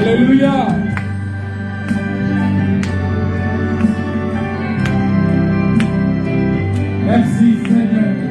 Alléluia. Merci Seigneur.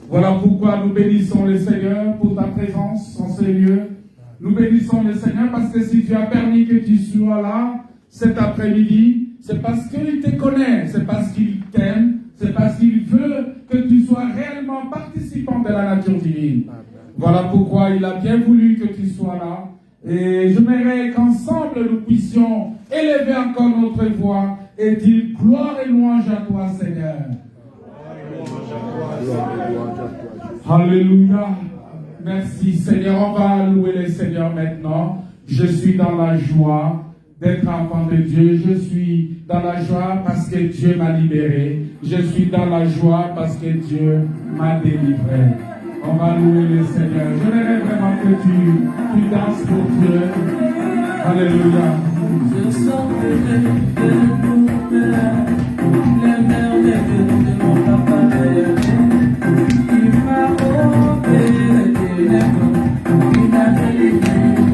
Voilà pourquoi nous bénissons le Seigneur pour ta présence en ces lieux. Nous bénissons le Seigneur parce que si tu as permis que tu sois là cet après-midi, c'est parce qu'il te connaît, c'est parce qu'il t'aime, c'est parce qu'il veut que tu sois réellement participant de la nature divine. Voilà pourquoi il a bien voulu que tu sois là. Et j'aimerais qu'ensemble nous puissions élever encore notre voix et dire gloire et louange à toi, Seigneur. Alléluia. Merci, Seigneur. On va louer le Seigneur maintenant. Je suis dans la joie d'être enfant de Dieu. Je suis dans la joie parce que Dieu m'a libéré. Je suis dans la joie parce que Dieu m'a délivré. On va louer le Seigneur. J'aimerais vraiment que tu danses pour Dieu. Alléluia. Je sens que les merveilles de mon papa. Il m'a opéré, il m'a délivré.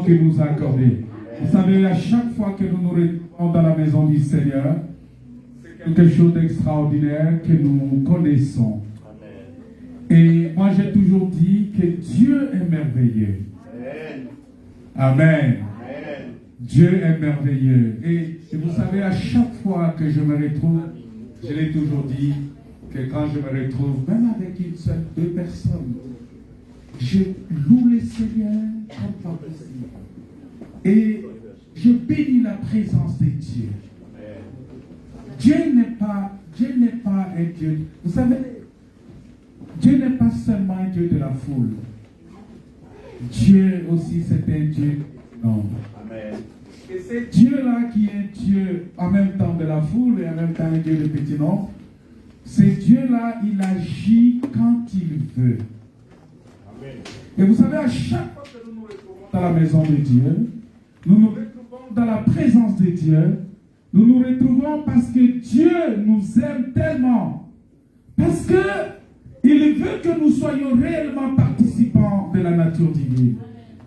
Que nous a accordé. Vous savez, à chaque fois que nous nous retrouvons dans la maison du Seigneur, c'est quelque chose d'extraordinaire que nous connaissons. Et moi, j'ai toujours dit que Dieu est merveilleux. Amen. Dieu est merveilleux. Et vous savez, à chaque fois que je me retrouve, je l'ai toujours dit, que quand je me retrouve, même avec une seule, deux personnes, je loue le Seigneur comme pas possible. Et je bénis la présence de Dieu. Dieu n'est pas un Dieu. Vous savez, Dieu n'est pas seulement un Dieu de la foule. Dieu aussi, c'est un Dieu du nombre. Amen. Et c'est Dieu-là qui est Dieu en même temps de la foule et en même temps un Dieu de petit nombre. C'est Dieu-là, il agit quand il veut. Amen. Et vous savez, à chaque fois que nous nous retrouvons dans la maison de Dieu, nous nous retrouvons dans la présence de Dieu, nous nous retrouvons parce que Dieu nous aime tellement. Parce que il veut que nous soyons réellement participants de la nature divine.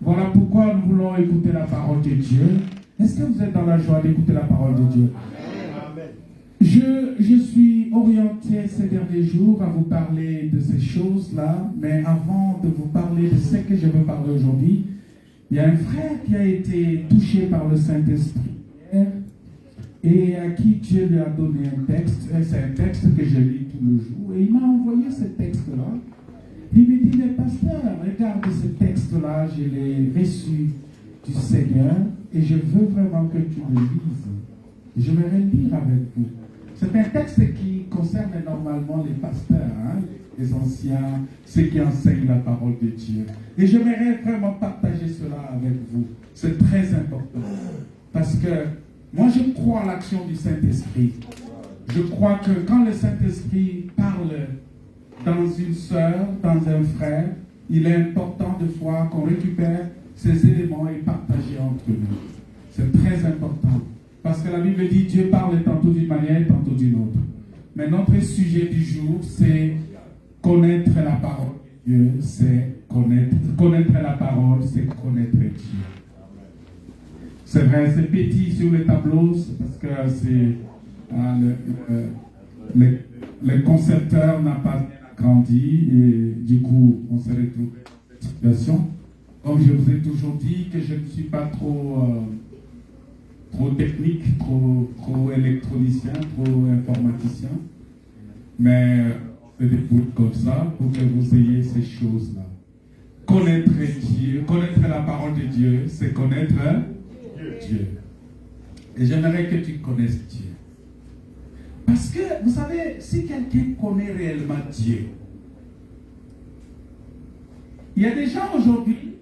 Voilà pourquoi nous voulons écouter la parole de Dieu. Est-ce que vous êtes dans la joie d'écouter la parole de Dieu? Amen. Je suis orienté ces derniers jours à vous parler de ces choses-là, mais avant de vous parler de ce que je veux parler aujourd'hui, il y a un frère qui a été touché par le Saint-Esprit et à qui Dieu lui a donné un texte. C'est un texte que je lis tous les jours et il m'a envoyé ce texte-là. Il me dit, mais pasteur, regarde ce texte-là, je l'ai reçu du Seigneur et je veux vraiment que tu le lises. Je vais le lire avec vous. C'est un texte qui concerne normalement les pasteurs, hein, les anciens, ceux qui enseignent la parole de Dieu. Et j'aimerais vraiment partager cela avec vous. C'est très important. Parce que moi, je crois à l'action du Saint-Esprit. Je crois que quand le Saint-Esprit parle dans une sœur, dans un frère, il est important de fois qu'on récupère ces éléments et partager entre nous. C'est très important. Parce que la Bible dit Dieu parle tantôt d'une manière, tantôt d'une autre. Mais notre sujet du jour, c'est connaître la parole de Dieu, c'est connaître la parole, c'est connaître Dieu. C'est vrai, c'est petit sur le tableau, parce que le concepteur n'a pas grandi et du coup, on s'est retrouvé dans cette situation. Comme je vous ai toujours dit que je ne suis pas trop technique, trop électronicien, trop informaticien. Mais on se débrouille comme ça pour que vous ayez ces choses-là. Connaître Dieu, connaître la parole de Dieu, c'est connaître Dieu. Et j'aimerais que tu connaisses Dieu. Parce que, vous savez, si quelqu'un connaît réellement Dieu, il y a des gens aujourd'hui,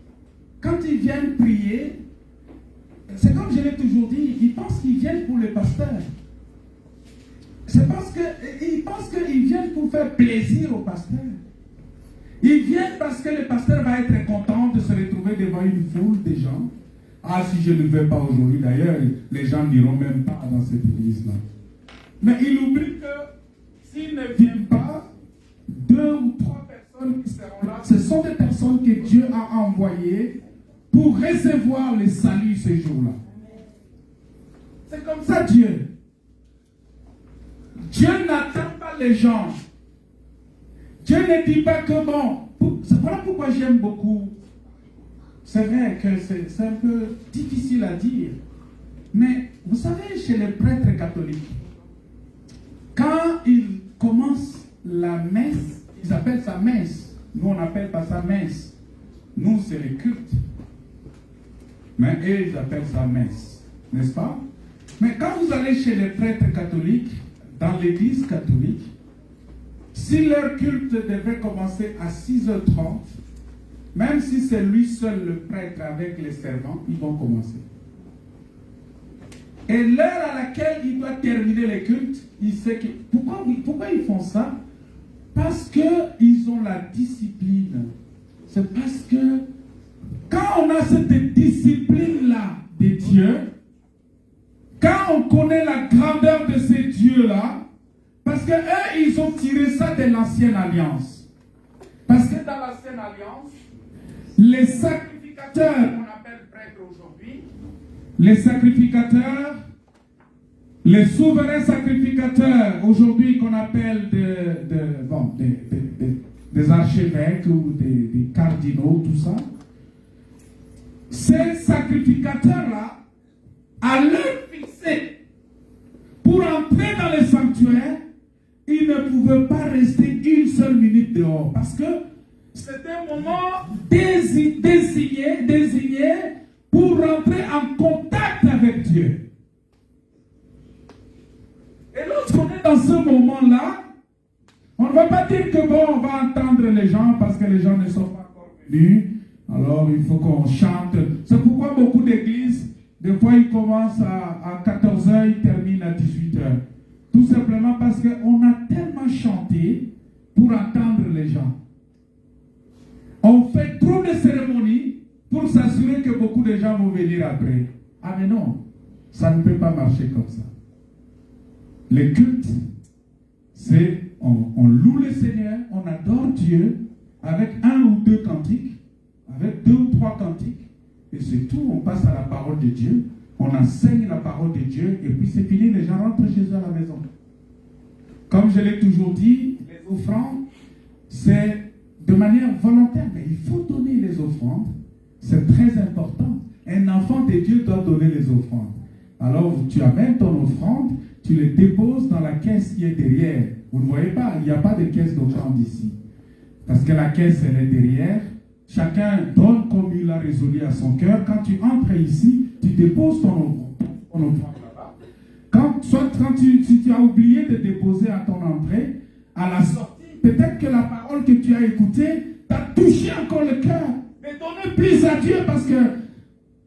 quand ils viennent prier, c'est comme je l'ai toujours dit, ils pensent qu'ils viennent pour le pasteur. C'est parce qu'ils pensent qu'ils viennent pour faire plaisir au pasteur. Ils viennent parce que le pasteur va être content de se retrouver devant une foule de gens. Ah, si je ne vais pas aujourd'hui d'ailleurs, les gens n'iront même pas dans cette église-là. Mais il oublie que s'ils ne viennent pas, 2 ou 3 personnes qui seront là, ce sont des personnes que Dieu a envoyées pour recevoir le salut ce jour-là. C'est comme ça Dieu. Dieu n'attend pas les gens. Dieu ne dit pas que bon. Voilà pourquoi j'aime beaucoup. C'est vrai que c'est un peu difficile à dire. Mais vous savez, chez les prêtres catholiques, quand ils commencent la messe, ils appellent ça messe. Nous, on n'appelle pas ça messe. Nous, c'est le culte. Mais eux, ils appellent ça messe. N'est-ce pas? Mais quand vous allez chez les prêtres catholiques, dans l'église catholique, si leur culte devait commencer à 6h30, même si c'est lui seul le prêtre avec les servants, ils vont commencer. Et l'heure à laquelle il doit terminer le culte, il sait que... Pourquoi ils font ça? Parce qu'ils ont la discipline. C'est parce que quand on a cette discipline-là de Dieu, quand on connaît la grandeur de ces dieux-là, parce qu'eux, ils ont tiré ça de l'ancienne alliance. Parce que dans l'ancienne alliance, les sacrificateurs, qu'on appelle prêtres aujourd'hui, les sacrificateurs, les souverains sacrificateurs, aujourd'hui qu'on appelle des archevêques ou des cardinaux, tout ça, ces sacrificateurs-là, à l'heure fixée, pour entrer dans le sanctuaire, ils ne pouvaient pas rester une seule minute dehors. Parce que c'était un moment désigné pour rentrer en contact avec Dieu. Et lorsqu'on est dans ce moment-là, on ne va pas dire que bon, on va entendre les gens parce que les gens ne sont pas encore venus. Alors il faut qu'on chante. C'est pourquoi beaucoup d'églises, des fois ils commencent à 14h, ils terminent à 18h. Tout simplement parce qu'on a tellement chanté pour entendre les gens. On fait trop de cérémonies pour s'assurer que beaucoup de gens vont venir après. Ah mais non, ça ne peut pas marcher comme ça. Le culte, c'est on loue le Seigneur, on adore Dieu avec 1 ou 2 cantiques, avec 2 ou 3 cantiques, et c'est tout. On passe à la parole de Dieu, on enseigne la parole de Dieu, et puis c'est fini, les gens rentrent chez eux à la maison. Comme je l'ai toujours dit, les offrandes, c'est de manière volontaire, mais il faut donner les offrandes, c'est très important. Un enfant de Dieu doit donner les offrandes. Alors tu amènes ton offrande, tu les déposes dans la caisse qui est derrière. Vous ne voyez pas, il n'y a pas de caisse d'offrande ici. Parce que la caisse, elle est derrière. Chacun donne comme il a résolu à son cœur. Quand tu entres ici, tu déposes ton offrande là-bas. Si tu as oublié de déposer à ton entrée, à la sortie, peut-être que la parole que tu as écoutée t'a touché encore le cœur. Mais donner plus à Dieu parce que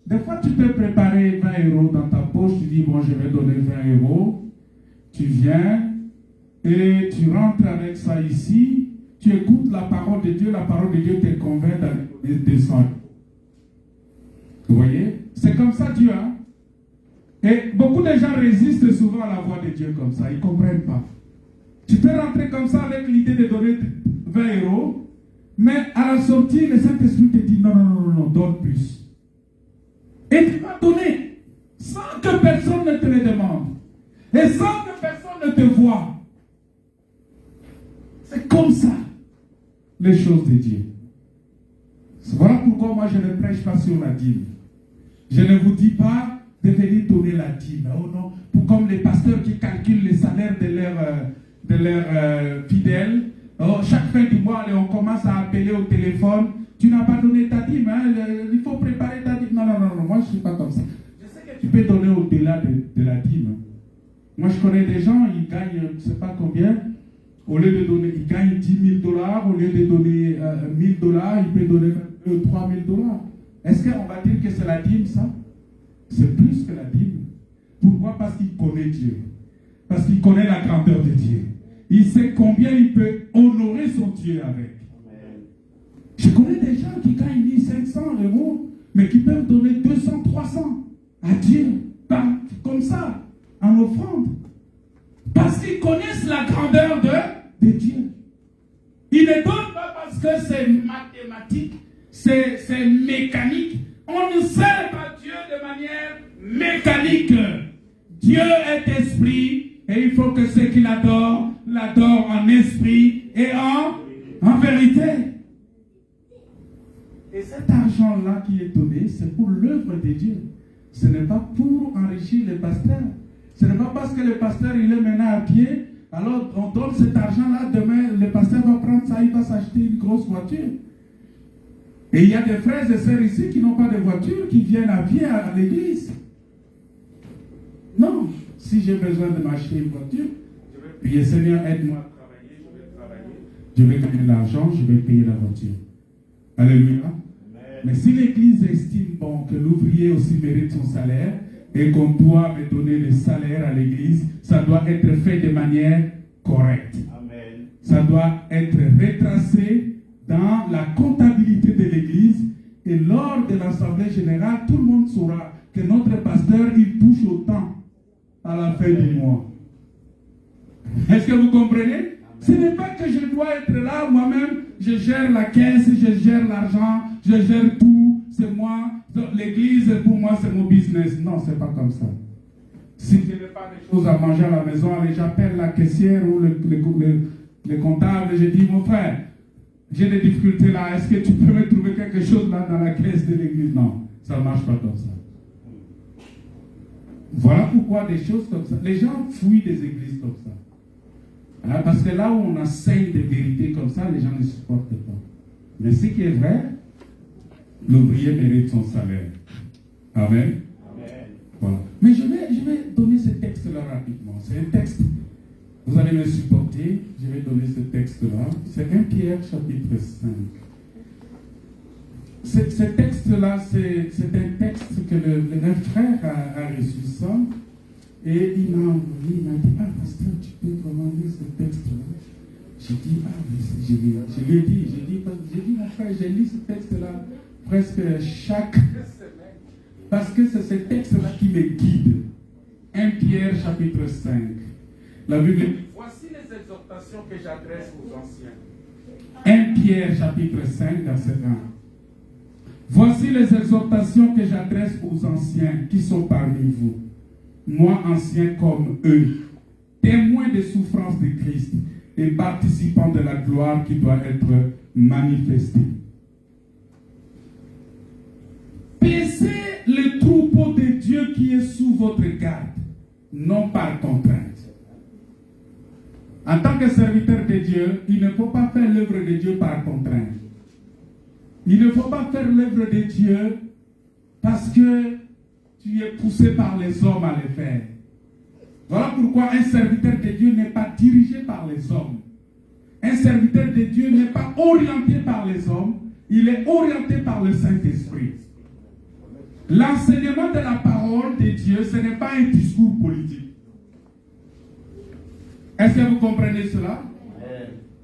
des fois tu peux préparer 20 € dans ta poche, tu dis bon je vais donner 20 €. Tu viens et tu rentres avec ça ici, tu écoutes la parole de Dieu te convainc d'aller descendre. Vous voyez? C'est comme ça Dieu, hein? Et beaucoup de gens résistent souvent à la voix de Dieu comme ça, ils ne comprennent pas. Tu peux rentrer comme ça avec l'idée de donner 20 €, mais à la sortie, le Saint-Esprit te dit non, donne plus. Et tu vas donner sans que personne ne te le demande. Et sans que personne ne te voie. C'est comme ça, les choses de Dieu. Voilà pourquoi moi je ne prêche pas sur la dîme. Je ne vous dis pas de venir donner la dîme. Oh non, comme les pasteurs qui calculent les salaires de leurs fidèles. Oh, chaque fin du mois, on commence à appeler au téléphone. Tu n'as pas donné ta dîme, hein? Il faut préparer ta dîme. Non, moi je ne suis pas comme ça. Je sais que tu peux donner au-delà de la dîme. Moi je connais des gens, ils gagnent, je ne sais pas combien, au lieu de donner, ils gagnent 10 000 $, au lieu de donner 1 000 $, ils peuvent donner 3 000 $. Est-ce qu'on va dire que c'est la dîme ça? C'est plus que la dîme. Pourquoi? Parce qu'il connaît Dieu. Parce qu'il connaît la grandeur de Dieu. Il sait combien il peut honorer son Dieu avec. Je connais des gens qui gagnent 1 500 €, mais qui peuvent donner 200, 300 à Dieu, comme ça, en offrande. Parce qu'ils connaissent la grandeur de Dieu. Ils ne donnent pas parce que c'est mathématique, c'est mécanique. On ne sert pas Dieu de manière mécanique. Dieu est esprit et il faut que ceux qui l'adorent en esprit et en vérité. Et cet argent-là qui est donné, c'est pour l'œuvre de Dieu. Ce n'est pas pour enrichir les pasteurs. Ce n'est pas parce que le pasteur il est maintenant à pied, alors on donne cet argent-là, demain le pasteur va prendre ça, il va s'acheter une grosse voiture. Et il y a des frères et sœurs ici qui n'ont pas de voiture, qui viennent à pied à l'église. Non, si j'ai besoin de m'acheter une voiture, je vais prier, Seigneur, aide-moi à travailler, je vais gagner de l'argent, je vais payer la voiture. Alléluia. Amen. Mais si l'église estime bon que l'ouvrier aussi mérite son salaire et qu'on doit me donner le salaire à l'église, ça doit être fait de manière correcte. Amen. Ça doit être retracé dans la comptabilité de l'église et lors de l'assemblée générale, tout le monde saura que notre pasteur, il touche autant à la fin du mois. Est-ce que vous comprenez? Amen. Ce n'est pas que je dois être là, moi-même, je gère la caisse, je gère l'argent, je gère tout, c'est moi. L'église, pour moi, c'est mon business. Non, c'est pas comme ça. Si je n'ai pas des choses à manger à la maison, allez, j'appelle la caissière ou le comptable et je dis, mon frère, j'ai des difficultés là, est-ce que tu peux me trouver quelque chose là dans la caisse de l'église? Non, ça ne marche pas comme ça. Voilà pourquoi des choses comme ça, les gens fuient des églises comme ça. Hein, parce que là où on enseigne des vérités comme ça, les gens ne supportent pas. Mais ce qui est vrai, l'ouvrier mérite son salaire. Amen. Amen. Voilà. Mais je vais donner ce texte-là rapidement. C'est un texte, vous allez me supporter, je vais donner ce texte-là. C'est 1 Pierre chapitre 5. Ce texte-là, c'est un texte que le frère a reçu ça. Et il m'a envoyé, il m'a dit, ah pasteur, tu peux commander ce texte-là. J'ai dit, ah mais je lui ai dit, mon frère, j'ai lu ce texte-là presque chaque semaine. Parce que c'est ce texte-là qui me guide. 1 Pierre chapitre 5. La Bible dit, voici les exhortations que j'adresse aux anciens. 1 Pierre chapitre 5, verset 1. Voici les exhortations que j'adresse aux anciens qui sont parmi vous. Moi, ancien comme eux, témoins des souffrances de Christ et participants de la gloire qui doit être manifestée. Paissez le troupeau de Dieu qui est sous votre garde, non par contrainte. En tant que serviteur de Dieu, il ne faut pas faire l'œuvre de Dieu par contrainte. Il ne faut pas faire l'œuvre de Dieu parce que tu es poussé par les hommes à le faire. Voilà pourquoi un serviteur de Dieu n'est pas dirigé par les hommes. Un serviteur de Dieu n'est pas orienté par les hommes, il est orienté par le Saint-Esprit. L'enseignement de la parole de Dieu, ce n'est pas un discours politique. Est-ce que vous comprenez cela?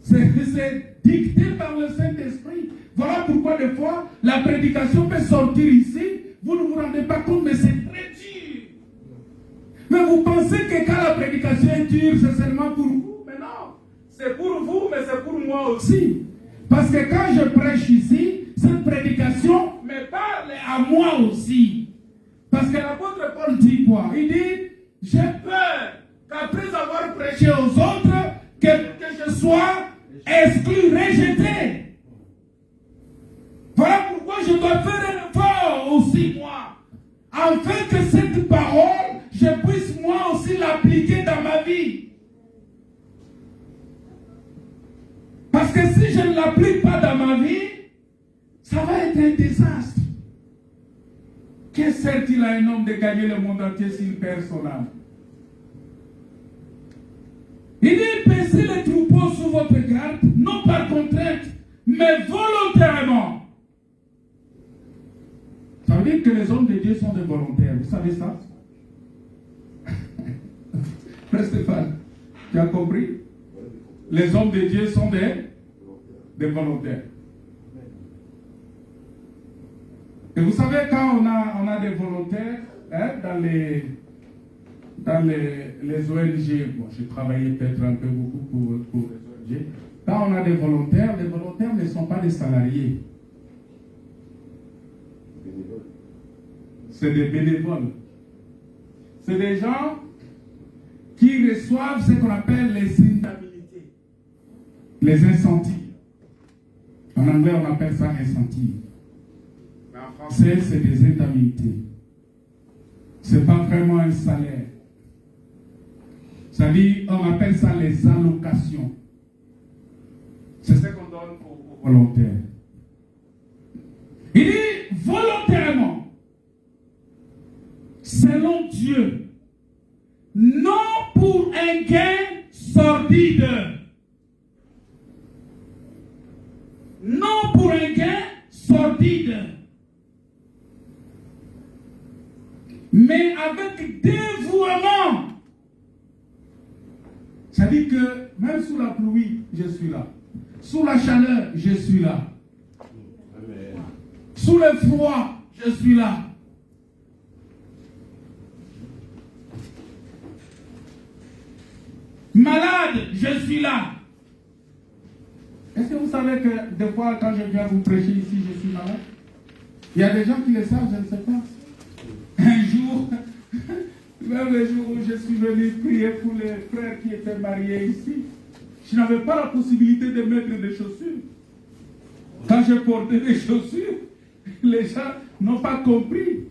C'est dicté par le Saint-Esprit. Voilà pourquoi des fois, la prédication peut sortir ici, vous ne vous rendez pas compte, mais c'est très dur. Mais vous pensez que quand la prédication est dure, c'est seulement pour vous? Mais non, c'est pour vous, mais c'est pour moi aussi. Parce que quand je prêche ici, cette prédication me parle à moi aussi. Parce que l'apôtre Paul dit quoi? Il dit, j'ai peur qu'après avoir prêché aux autres, que je sois exclu, rejeté. Voilà pourquoi je dois faire un effort aussi, moi. Afin que cette parole, je puisse moi aussi l'appliquer dans ma vie. Parce que si je ne l'applique pas dans ma vie, ça va être un désastre. Que sert-il à un homme de gagner le monde entier s'il perd son âme? Il dit, paissez les troupeaux sous votre garde, non par contrainte, mais volontairement. Ça veut dire que les hommes de Dieu sont des volontaires. Vous savez ça? Frère Stéphane, tu as compris? Les hommes de Dieu sont des volontaires. Et vous savez, quand on a des volontaires dans les ONG, bon, j'ai travaillé peut-être un peu beaucoup pour les ONG. Quand on a des volontaires, les volontaires ne sont pas des salariés. C'est des bénévoles. C'est des gens qui reçoivent ce qu'on appelle les indemnités. Les incentives. En anglais, on appelle ça incentives. Mais en français, c'est des indemnités. Ce n'est pas vraiment un salaire. Ça dit, on appelle ça les allocations. C'est ce qu'on donne aux volontaires. Il dit volontairement, selon Dieu, non pour un gain sordide, non pour un gain sordide, mais avec dévouement. Ça dit que même sous la pluie, je suis là. Sous la chaleur, je suis là. Amen. Sous le froid, je suis là. Malade, je suis là. Est-ce que vous savez que des fois, quand je viens vous prêcher ici, je suis malade? Il y a des gens qui le savent, je ne sais pas. Un jour, même le jour où je suis venu prier pour les frères qui étaient mariés ici, je n'avais pas la possibilité de mettre des chaussures. Quand je portais des chaussures, les gens n'ont pas compris.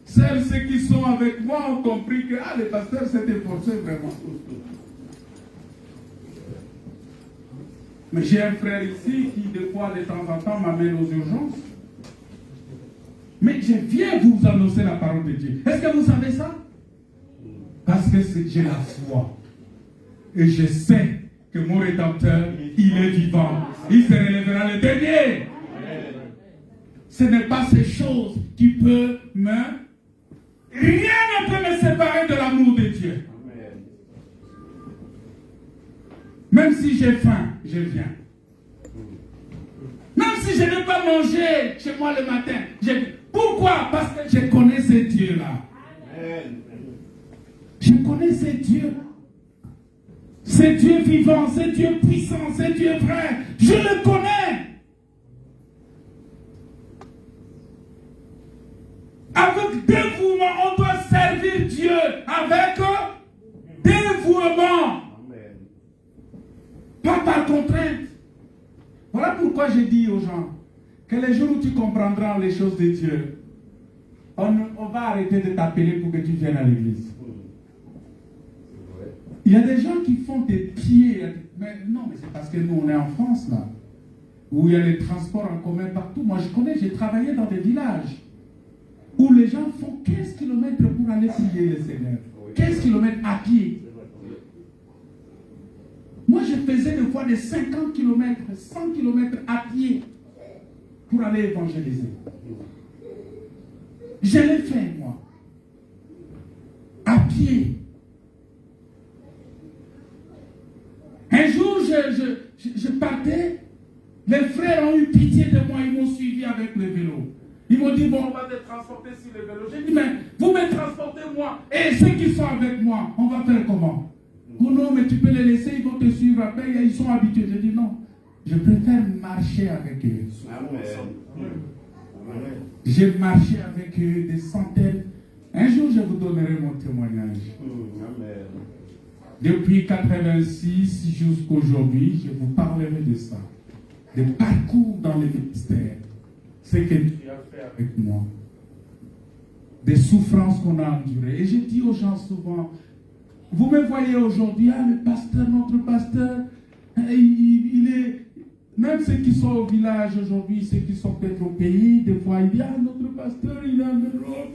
Seuls ceux qui sont avec moi ont compris que le pasteur s'est efforcé vraiment. Mais j'ai un frère ici qui, des fois, de temps en temps, m'amène aux urgences. Mais je viens vous annoncer la parole de Dieu. Est-ce que vous savez ça? Parce que j'ai la foi. Et je sais que mon Rédempteur, il est vivant. Il se relèvera le dernier. Ce n'est pas ces choses qui peuvent me... Rien ne peut me séparer de l'amour de Dieu. Même si j'ai faim, je viens. Même si je n'ai pas mangé chez moi le matin, je viens. Pourquoi? Parce que je connais ce Dieu-là. Je connais ce Dieu. Ce Dieu vivant, ce Dieu puissant, ce Dieu vrai. Je le connais. Avec dévouement, on doit servir Dieu. Avec dévouement. Pas par contrainte. Voilà pourquoi je dis aux gens que les jours où tu comprendras les choses de Dieu, on va arrêter de t'appeler pour que tu viennes à l'église. Il y a des gens qui font des pieds. Mais non, mais c'est parce que nous, on est en France, là, où il y a les transports en commun partout. Moi, je connais, j'ai travaillé dans des villages où les gens font 15 km pour aller prier le Seigneur. 15 km à pied. Moi, je faisais des fois des 50 km, 100 km à pied pour aller évangéliser. Je l'ai fait, moi. À pied. Un jour, je partais. Les frères ont eu pitié de moi. Ils m'ont suivi avec le vélo. Ils m'ont dit, bon, on va te transporter sur le vélo. J'ai dit, mais vous me transportez moi. Et ceux qui sont avec moi, on va faire comment? Oh non, mais tu peux les laisser, ils vont te suivre après. Ils sont habitués. J'ai dit, non. Je préfère marcher avec eux. J'ai marché avec eux des centaines. Un jour, je vous donnerai mon témoignage. Depuis 86 jusqu'aujourd'hui, je vous parlerai de ça. Des parcours dans le ministère. Ce que Dieu a fait avec moi. Des souffrances qu'on a endurées. Et je dis aux gens souvent, vous me voyez aujourd'hui, ah, le pasteur, notre pasteur, il est... Même ceux qui sont au village aujourd'hui, ceux qui sont peut-être au pays, des fois, ils disent, ah, notre pasteur, il est en Europe,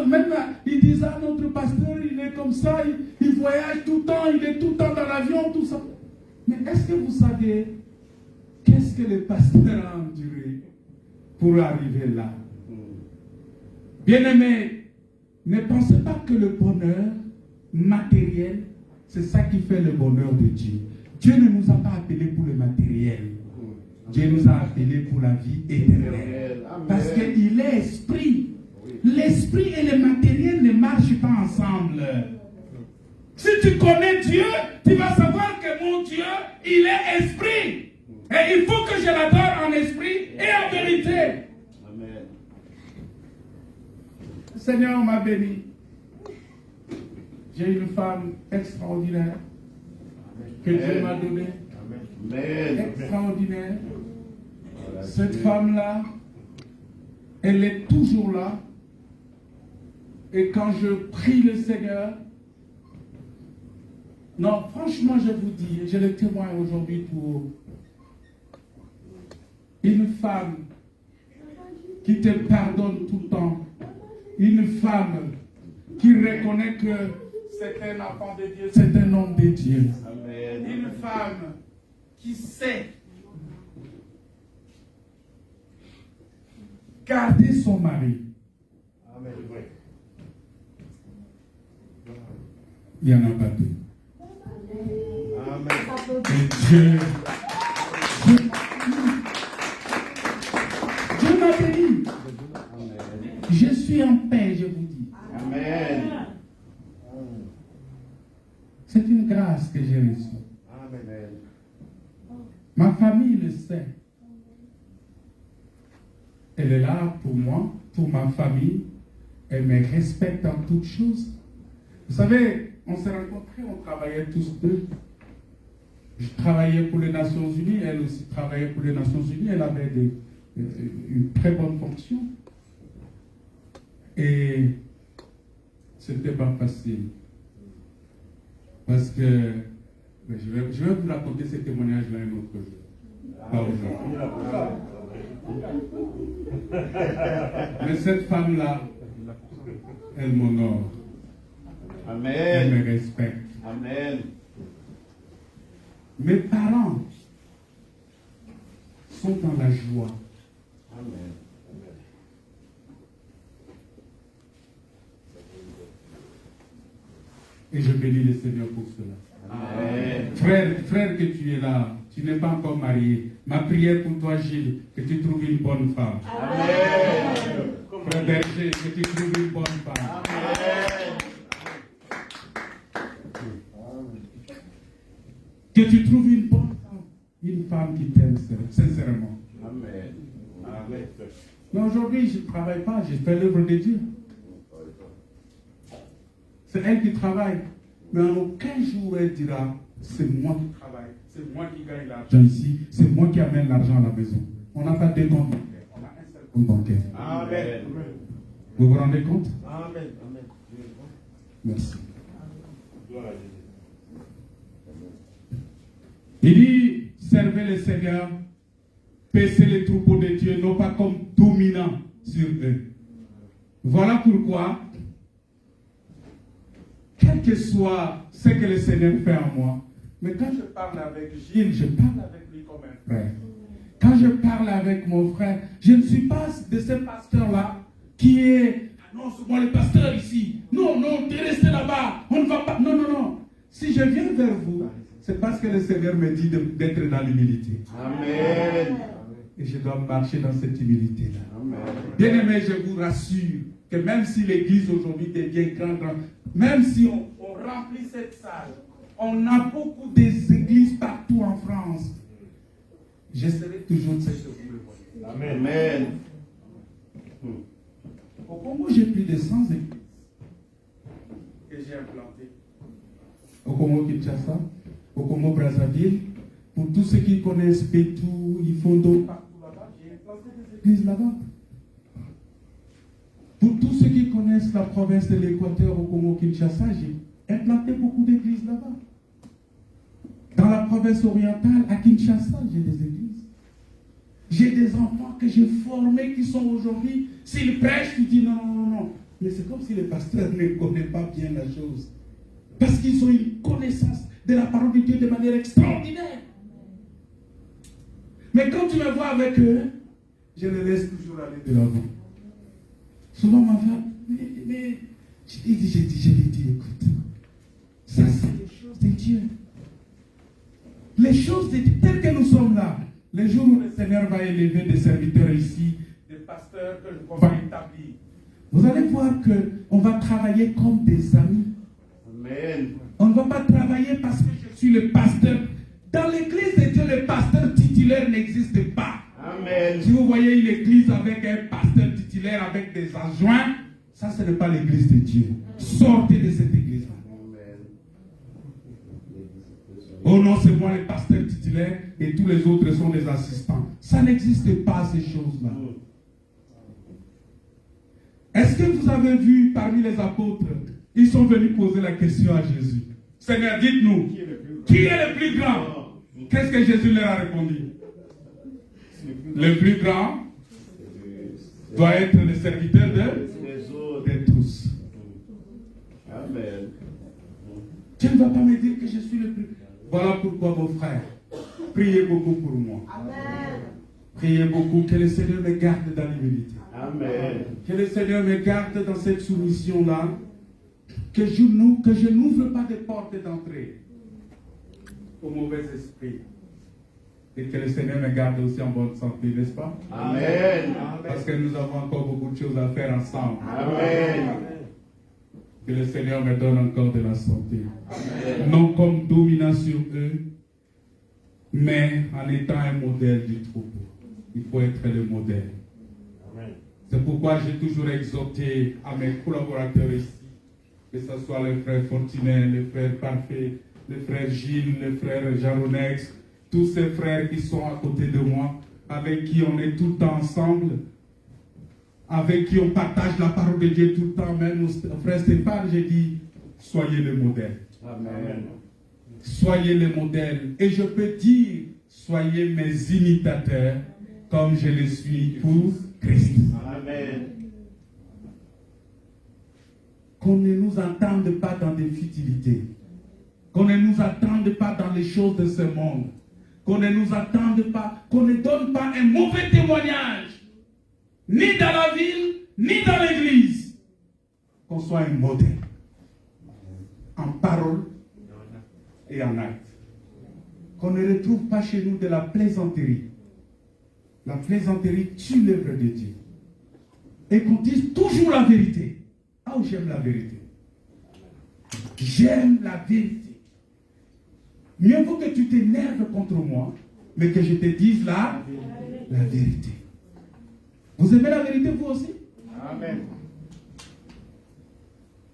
même là, ils disent, ah, notre pasteur, il est comme ça, il voyage tout le temps, il est tout le temps dans l'avion, tout ça. Mais est-ce que vous savez, qu'est-ce que le pasteur a enduré pour arriver là? Bien-aimés, ne pensez pas que le bonheur matériel, c'est ça qui fait le bonheur de Dieu. Dieu ne nous a pas appelés pour le matériel. Dieu nous a appelés pour la vie éternelle. Parce qu'il est esprit. L'esprit et le matériel ne marchent pas ensemble. Si tu connais Dieu, tu vas savoir que mon Dieu, il est esprit. Et il faut que je l'adore en esprit et en vérité. Amen. Le Seigneur m'a béni. J'ai une femme extraordinaire que Dieu m'a donnée. Extraordinaire. Cette femme-là, elle est toujours là. Et quand je prie le Seigneur, non, franchement, je vous dis, je le témoigne aujourd'hui pour une femme qui te pardonne tout le temps. Une femme qui reconnaît que c'est un enfant de Dieu, c'est un homme de Dieu. Amen. Une femme qui sait garder son mari. Amen. Il n'y en a pas deux. Amen. Et Dieu m'a béni. Je suis en paix, je vous dis. Amen. C'est une grâce que j'ai reçue. Amen. Ma famille le sait. Elle est là pour moi, pour ma famille. Elle me respecte en toutes choses. Vous savez, on s'est rencontrés, on travaillait tous deux. Je travaillais pour les Nations Unies, elle aussi travaillait pour les Nations Unies. Elle avait une très bonne fonction. Et c'était pas facile. Parce que je vais vous raconter ce témoignage-là un autre jour. Pas aujourd'hui. Mais cette femme-là, elle m'honore. Elle me respecte. Amen. Mes parents sont dans la joie. Amen. Et je bénis le Seigneur pour cela. Amen. Frère que tu es là, tu n'es pas encore marié. Ma prière pour toi, Gilles, que tu trouves une bonne femme. Amen. Frère Berger, que tu trouves une bonne femme. Amen. Que tu trouves une bonne femme. Une femme qui t'aime sincèrement. Amen. Amen. Mais aujourd'hui, je ne travaille pas, je fais l'œuvre de Dieu. C'est elle qui travaille. Mais en aucun jour, elle dira, c'est moi qui travaille, c'est moi qui gagne l'argent ici, c'est moi qui amène l'argent à la maison. On n'a pas deux comptes bancaires, on a un seul compte bancaire. Amen. Vous vous rendez compte? Amen. Amen. Merci. Il dit, servez le Seigneur, paissez les troupeaux de Dieu, non pas comme dominants sur eux. Voilà pourquoi, quel que soit ce que le Seigneur fait en moi, mais quand je parle avec Gilles, je parle avec lui comme un frère. Quand je parle avec mon frère, je ne suis pas de ce pasteur-là qui est, ah non, c'est moi le pasteur ici. Non, non, tu es resté là-bas, on ne va pas. Non, non, non. Si je viens vers vous, c'est parce que le Seigneur me dit d'être dans l'humilité. Amen. Et je dois marcher dans cette humilité-là. Amen. Bien-aimés, je vous rassure que même si l'église aujourd'hui devient grande, même si on remplit cette salle, on a beaucoup d'églises partout en France, je serai toujours ce que vous me voyez. Amen. Au Congo, j'ai plus de 100 églises que j'ai implantées. Au Congo-Kinshasa, au Congo-Brazzaville, pour tous ceux qui connaissent Pétou, Ifondo, partout là-bas, j'ai implanté des églises là-bas. Pour tous ceux qui connaissent la province de l'Équateur au Congo-Kinshasa, j'ai implanté beaucoup d'églises là-bas. Dans la province orientale, à Kinshasa, j'ai des églises. J'ai des enfants que j'ai formés qui sont aujourd'hui, s'ils prêchent, tu dis non, non, non, non. Mais c'est comme si le pasteur ne connaît pas bien la chose. Parce qu'ils ont une connaissance de la parole de Dieu de manière extraordinaire. Mais quand tu me vois avec eux, je les laisse toujours aller de l'avant. Souvent ma femme, mais je lui dis, écoute, ça c'est les choses de Dieu. Les choses de Dieu, telles que nous sommes là, les jours où le Seigneur va élever des serviteurs ici, des pasteurs qu'on va établir, vous allez voir qu'on va travailler comme des amis. Amen. On ne va pas travailler parce que je suis le pasteur. Dans l'église de Dieu, le pasteur titulaire n'existe pas. Amen. Si vous voyez une église avec un pasteur titulaire, avec des adjoints, ça ce n'est pas l'église de Dieu. Sortez de cette église-là. Oh non, c'est moi le pasteur titulaire et tous les autres sont des assistants. Ça n'existe pas, ces choses-là. Est-ce que vous avez vu parmi les apôtres, ils sont venus poser la question à Jésus. Seigneur, dites-nous, qui est le plus grand? Qu'est-ce que Jésus leur a répondu? Le plus grand doit être le serviteur de tous. Amen. Tu ne vas pas me dire que je suis le plus grand. Voilà pourquoi, vos frères, priez beaucoup pour moi. Amen. Priez beaucoup, que le Seigneur me garde dans l'humilité. Amen. Que le Seigneur me garde dans cette soumission-là. Que je n'ouvre pas de portes d'entrée au mauvais esprit. Et que le Seigneur me garde aussi en bonne santé, n'est-ce pas? Amen. Parce que nous avons encore beaucoup de choses à faire ensemble. Amen. Que le Seigneur me donne encore de la santé. Amen. Non comme dominant sur eux, mais en étant un modèle du troupeau. Il faut être le modèle. Amen. C'est pourquoi j'ai toujours exhorté à mes collaborateurs ici, que ce soit le frère Fortuné, le frère Parfait, le frère Gilles, le frère Jaronex, tous ces frères qui sont à côté de moi, avec qui on est tout le temps ensemble, avec qui on partage la parole de Dieu tout le temps, même au frère Stéphane, j'ai dit, soyez le modèle. Amen. Soyez le modèle. Et je peux dire, soyez mes imitateurs, comme je le suis pour Christ. Amen. Qu'on ne nous entende pas dans des futilités. Qu'on ne nous attende pas dans les choses de ce monde. Qu'on ne nous attende pas, qu'on ne donne pas un mauvais témoignage, ni dans la ville, ni dans l'église. Qu'on soit un modèle, en parole et en acte. Qu'on ne retrouve pas chez nous de la plaisanterie. La plaisanterie tue l'œuvre de Dieu. Et qu'on dise toujours la vérité. Ah, j'aime la vérité. J'aime la vérité. Mieux vaut que tu t'énerves contre moi, mais que je te dise la vérité. Vous aimez la vérité, vous aussi? Amen.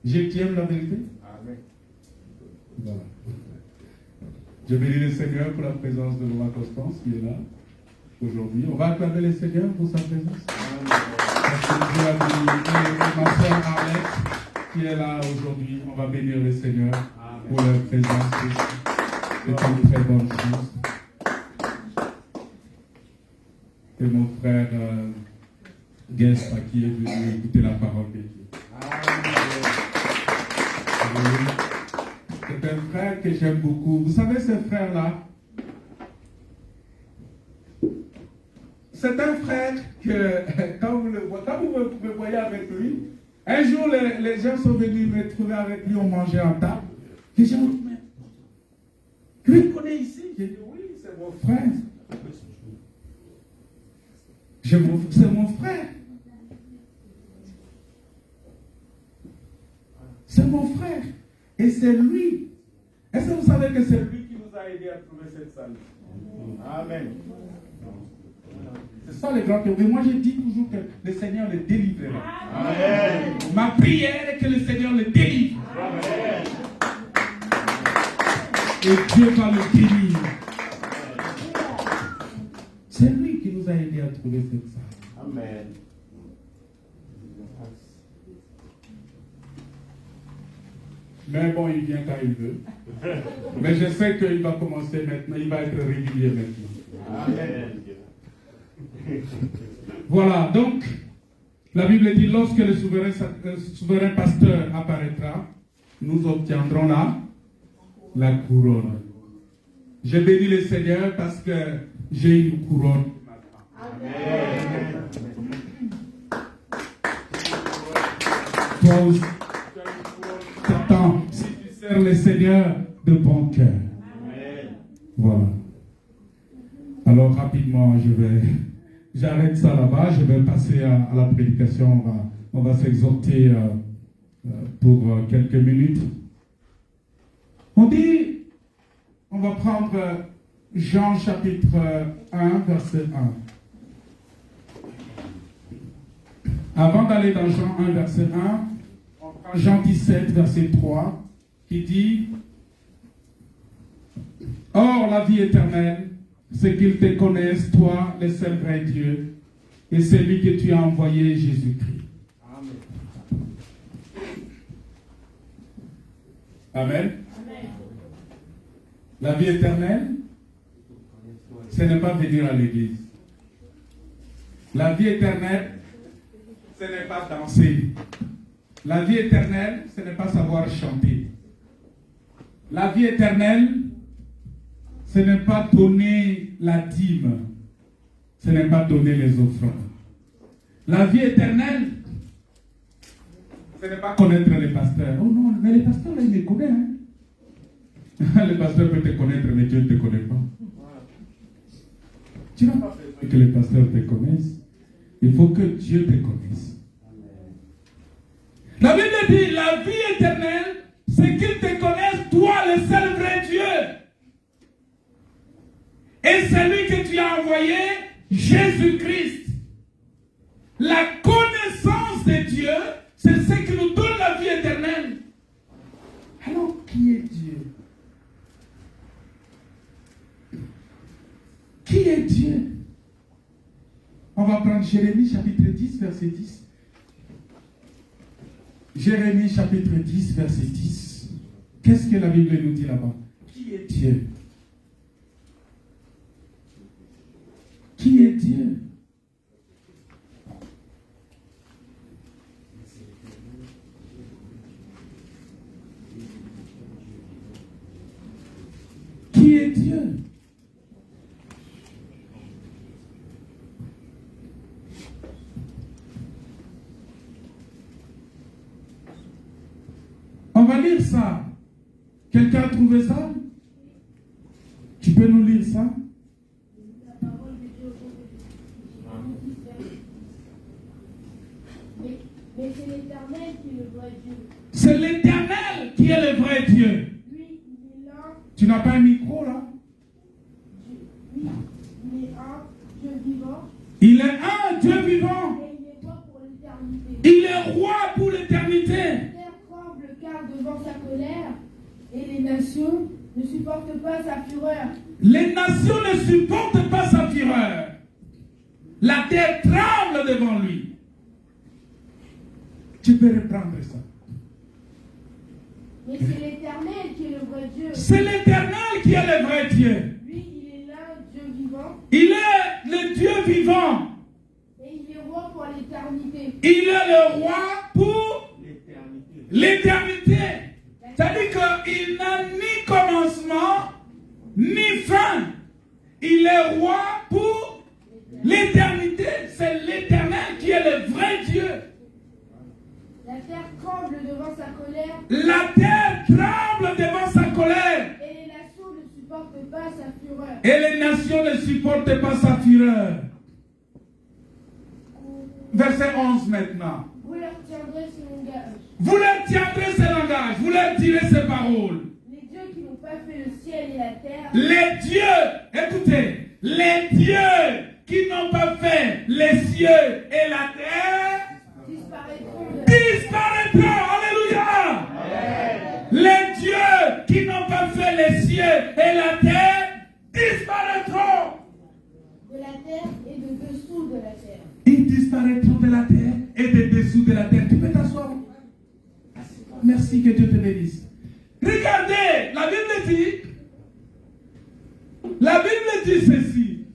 Tu aimes la vérité? Amen. Voilà. Je bénis le Seigneur pour la présence de Maman Constance qui est là aujourd'hui. On va acclamer le Seigneur pour sa présence. Parce que Dieu a béni. Et ma soeur Arlette qui est là aujourd'hui. On va bénir le Seigneur pour leur présence. C'est une très bonne chose. Et mon frère Guest qui est venu écouter la parole de Dieu. C'est un frère que j'aime beaucoup. Vous savez, ce frère-là, c'est un frère que, quand vous me voyez avec lui, un jour, les gens sont venus me trouver avec lui, on mangeait en table. Les gens ont dit, mais lui, il connaît ici. J'ai dit, oui, c'est mon frère. C'est mon frère. C'est mon frère. Et c'est lui. Est-ce que vous savez que c'est lui qui nous a aidés à trouver cette salle? Amen. C'est ça le grand théorie. Moi, je dis toujours que le Seigneur le délivrera. Amen. Ma prière est que le Seigneur le délivre. Amen. Et Dieu va le bénir. C'est lui qui nous a aidés à trouver cette salle. Amen. Mais bon, il vient quand il veut. Mais je sais qu'il va commencer maintenant. Il va être régulier maintenant. Amen. Voilà, donc, la Bible dit, lorsque le souverain pasteur apparaîtra, nous obtiendrons la couronne. Je bénis le Seigneur parce que j'ai une couronne. Amen. Toi aussi, attends, si tu sers le Seigneur de bon cœur. Amen. Voilà. Alors, rapidement, j'arrête ça là-bas, je vais passer à la prédication. On va s'exhorter pour quelques minutes. On va prendre Jean chapitre 1, verset 1. Avant d'aller dans Jean 1, verset 1, on prend Jean 17, verset 3, qui dit, « Or, la vie éternelle, c'est qu'ils te connaissent, toi, le seul vrai Dieu, et celui que tu as envoyé, Jésus-Christ. » Amen. La vie éternelle, ce n'est pas venir à l'église. La vie éternelle, ce n'est pas danser. La vie éternelle, ce n'est pas savoir chanter. La vie éternelle, ce n'est pas donner la dîme. Ce n'est pas donner les offrandes. La vie éternelle, ce n'est pas connaître les pasteurs. Oh non, mais les pasteurs, là, ils les connaissent. Hein? Le pasteur peut te connaître, mais Dieu ne te connaît pas. Tu n'as pas besoin que les pasteurs te connaissent. Il faut que Dieu te connaisse. La Bible dit, la vie éternelle, c'est qu'ils te connaissent, toi, le seul vrai Dieu. Et celui que tu as envoyé, Jésus-Christ. La connaissance de Dieu, c'est ce qui nous donne la vie éternelle. Alors, qui est Dieu? Qui est Dieu? On va prendre Jérémie chapitre 10, verset 10. Jérémie chapitre 10, verset 10. Qu'est-ce que la Bible nous dit là-bas? Qui est Dieu? Qui est Dieu? est Dieu. On va lire ça. Quelqu'un a trouvé ça? Tu peux nous lire ça? Mais c'est l'Éternel qui est le vrai Dieu. C'est l'Éternel qui est le vrai Dieu. Lui, il est là. Tu n'as pas un micro là? Lui, il est un Dieu vivant. Il est un Dieu vivant. Et il est roi pour l'éternité. Il est roi pour l'éternité. La terre tremble car devant sa colère. Et les nations ne supportent pas sa fureur. Les nations ne supportent pas sa fureur. La terre tremble devant lui. Tu peux reprendre ça. Mais c'est l'Éternel qui est le vrai Dieu. C'est l'Éternel qui est le vrai Dieu. Lui, il est là, Dieu vivant. Il est le Dieu vivant. Et il est roi pour l'éternité. Il est le roi pour l'éternité. C'est-à-dire qu'il n'a ni commencement, ni fin. Il est roi pour l'éternité. C'est l'Éternel qui est le vrai Dieu. La terre tremble devant sa colère. La terre tremble devant sa colère. Et les nations ne supportent pas sa fureur. Et les nations ne supportent pas sa fureur. Verset 11 maintenant. Vous leur tiendrez ce langage. Vous leur tiendrez ce langage, vous leur direz ces paroles. Les dieux qui n'ont pas fait le ciel et la terre. Les dieux, écoutez, les dieux qui n'ont pas fait les cieux et la terre disparaîtront. Alléluia. Les dieux qui n'ont pas fait les cieux et la terre disparaîtront. De la terre et de dessous de la terre. Ils disparaîtront de la terre et de dessous de la terre. Tu peux t'asseoir. Merci, que Dieu te bénisse. Regardez, la Bible dit ceci,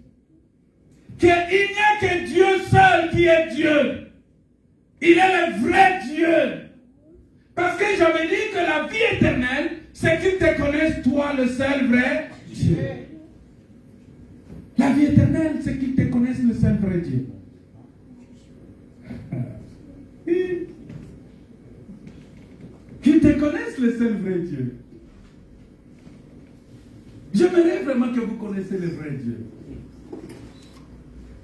qu'il n'y a que Dieu seul qui est Dieu. Il est le vrai Dieu. Parce que j'avais dit que la vie éternelle, c'est qu'ils te connaissent, toi, le seul vrai Dieu. La vie éternelle, c'est qu'ils te connaissent, le seul vrai Dieu. Qu'ils te connaissent, le seul vrai Dieu. J'aimerais vraiment que vous connaissiez le vrai Dieu.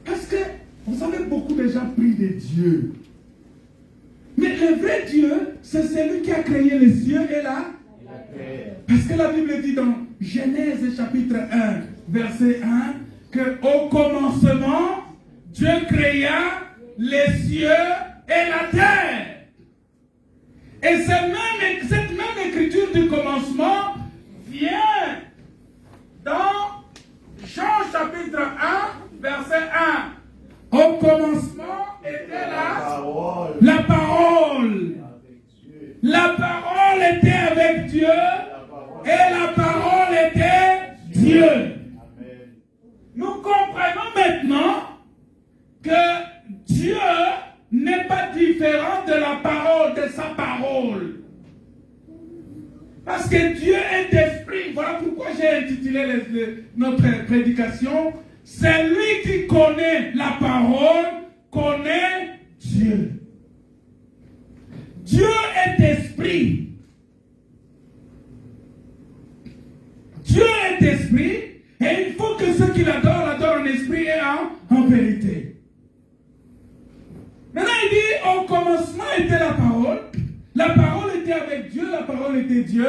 Parce que, vous savez, beaucoup de gens prient de Dieu. Mais le vrai Dieu, c'est celui qui a créé les cieux et la terre. Parce que la Bible dit dans Genèse chapitre 1, verset 1, qu'au commencement, Dieu créa les cieux et la terre. Et cette même écriture du commencement vient dans Jean chapitre 1, verset 1. Au commencement était la parole. La parole était avec Dieu et la parole était Dieu. Nous comprenons maintenant que Dieu n'est pas différent de la parole, de sa parole. Parce que Dieu est esprit. Voilà pourquoi j'ai intitulé notre prédication. C'est lui qui connaît la parole, connaît Dieu. Dieu est esprit. Dieu est esprit et il faut que ceux qui l'adorent en esprit et en vérité. Maintenant il dit, au commencement était la parole était avec Dieu, la parole était Dieu,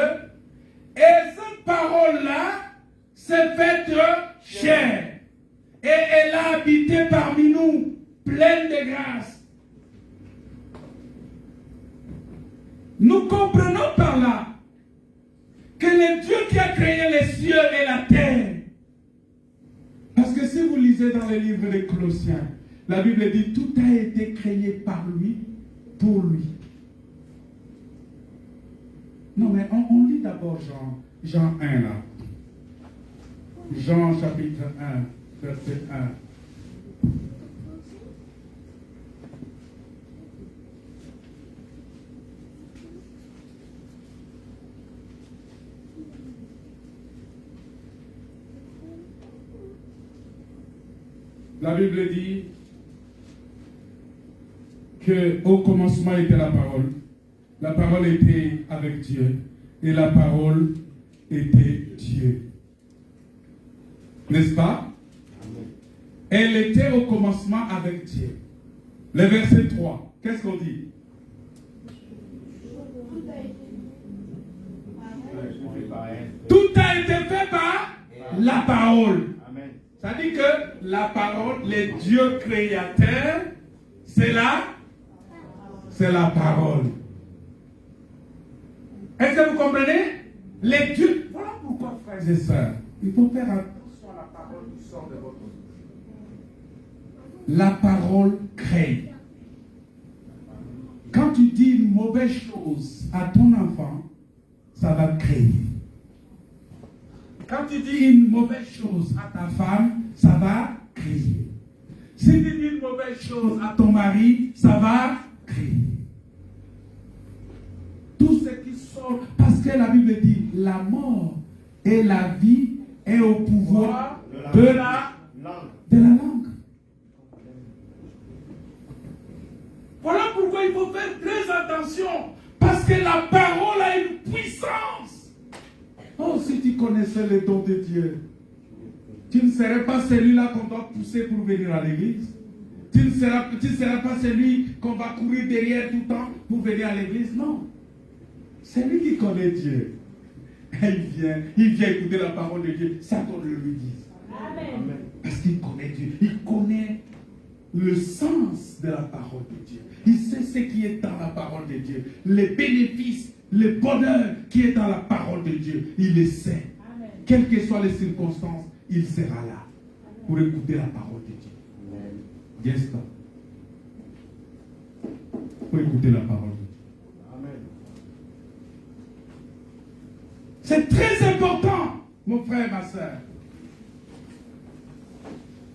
et cette parole-là s'est faite chair, et elle a habité parmi nous, pleine de grâce. Nous comprenons par là que le Dieu qui a créé les cieux et la terre, parce que si vous lisez dans le livre des Colossiens, la Bible dit tout a été créé par lui, pour lui. Non mais on lit d'abord Jean 1 là. Jean chapitre 1, verset 1. La Bible dit qu'au commencement était la parole. La parole était avec Dieu. Et la parole était Dieu. N'est-ce pas? Elle était au commencement avec Dieu. Le verset 3, qu'est-ce qu'on dit? Tout a été fait par la parole. Amen. Ça dit que la parole, le Dieu créateur, c'est la parole. Est-ce que vous comprenez? Les dieux. Voilà pourquoi, frères et sœurs, il faut faire attention à la parole qui sort de votre bouche. La parole crée. Quand tu dis une mauvaise chose à ton enfant, ça va créer. Quand tu dis une mauvaise chose à ta femme, ça va créer. Si tu dis une mauvaise chose à ton mari, ça va créer. Tout ce qui sort, parce que la Bible dit, la mort et la vie est au pouvoir de la langue. Voilà pourquoi il faut faire très attention, parce que la parole a une puissance. Oh, si tu connaissais le don de Dieu, tu ne serais pas celui-là qu'on doit pousser pour venir à l'église. Tu ne seras pas celui qu'on va courir derrière tout le temps pour venir à l'église. Non. C'est lui qui connaît Dieu. Il vient écouter la parole de Dieu sans qu'on le lui dise. Amen. Parce qu'il connaît Dieu. Il connaît le sens de la parole de Dieu. Il sait ce qui est dans la parole de Dieu. Les bénéfices, le bonheur qui est dans la parole de Dieu. Il le sait. Amen. Quelles que soient les circonstances, il sera là pour écouter la parole de Dieu. Yes, non. Pour écouter la parole de Dieu. Amen. C'est très important, mon frère et ma soeur.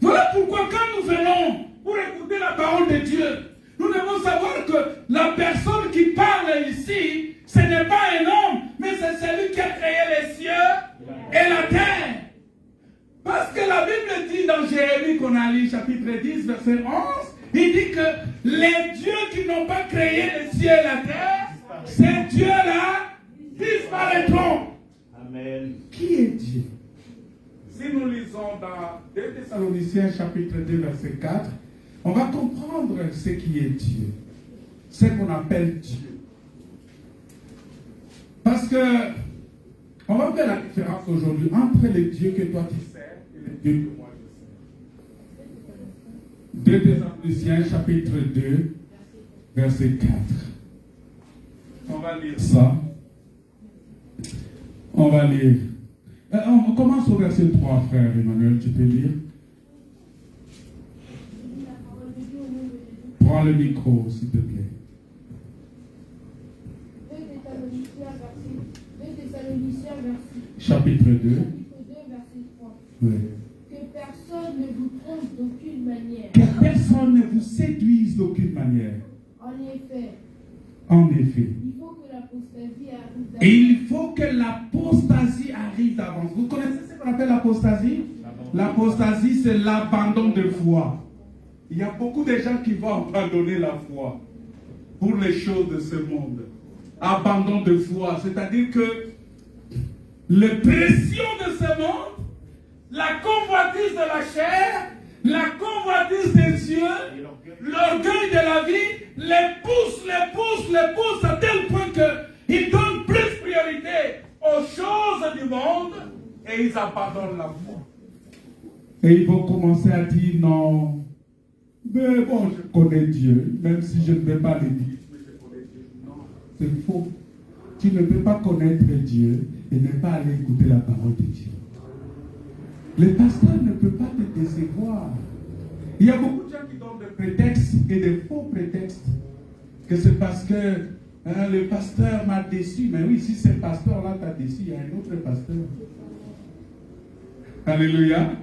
Voilà pourquoi quand nous venons pour écouter la parole de Dieu, nous devons savoir que la personne qui parle ici, ce n'est pas un homme, mais c'est celui qui a créé les cieux et la terre. Parce que la Bible dit dans Jérémie qu'on a lu, chapitre 10, verset 11, il dit que les dieux qui n'ont pas créé les cieux et la terre, ces dieux-là disparaîtront. Amen. Qui est Dieu? Si nous lisons dans 2 Thessaloniciens chapitre 2 verset 4, on va comprendre ce qui est Dieu. Ce qu'on appelle Dieu. Parce que on va faire la différence aujourd'hui entre les dieux que toi tu sers et les dieux que moi je sers. 2 Thessaloniciens chapitre 2 verset 4. On va lire ça. On va lire. On commence au verset 3, frère Emmanuel, tu peux lire. Prends le micro, s'il te plaît. 2 Thessaloniciens, chapitre 2. verset 3. Oui. Que personne ne vous trompe d'aucune manière. Que personne ne vous séduise d'aucune manière. En effet, Il faut que l'apostasie arrive d'avance. Et il faut que l'apostasie arrive d'avance. Vous connaissez ce qu'on appelle l'apostasie? L'apostasie, c'est l'abandon de foi. Il y a beaucoup de gens qui vont abandonner la foi pour les choses de ce monde. Abandon de foi, c'est-à-dire que les pressions de ce monde, la convoitise de la chair, la convoitise des yeux, l'orgueil de la vie, les pousse à tel point qu'ils donnent plus priorité aux choses du monde et ils abandonnent la foi. Et ils vont commencer à dire non, mais bon, je connais Dieu, même si je ne vais pas l'église, mais je connais Dieu. Non, c'est faux. Tu ne peux pas connaître Dieu et ne pas aller écouter la parole de Dieu. Le pasteur ne peut pas te décevoir. Il y a beaucoup de gens qui donnent des prétextes et des faux prétextes. Que c'est parce que le pasteur m'a déçu. Mais oui, si ce pasteur-là t'a déçu, il y a un autre pasteur. Alléluia. Amen.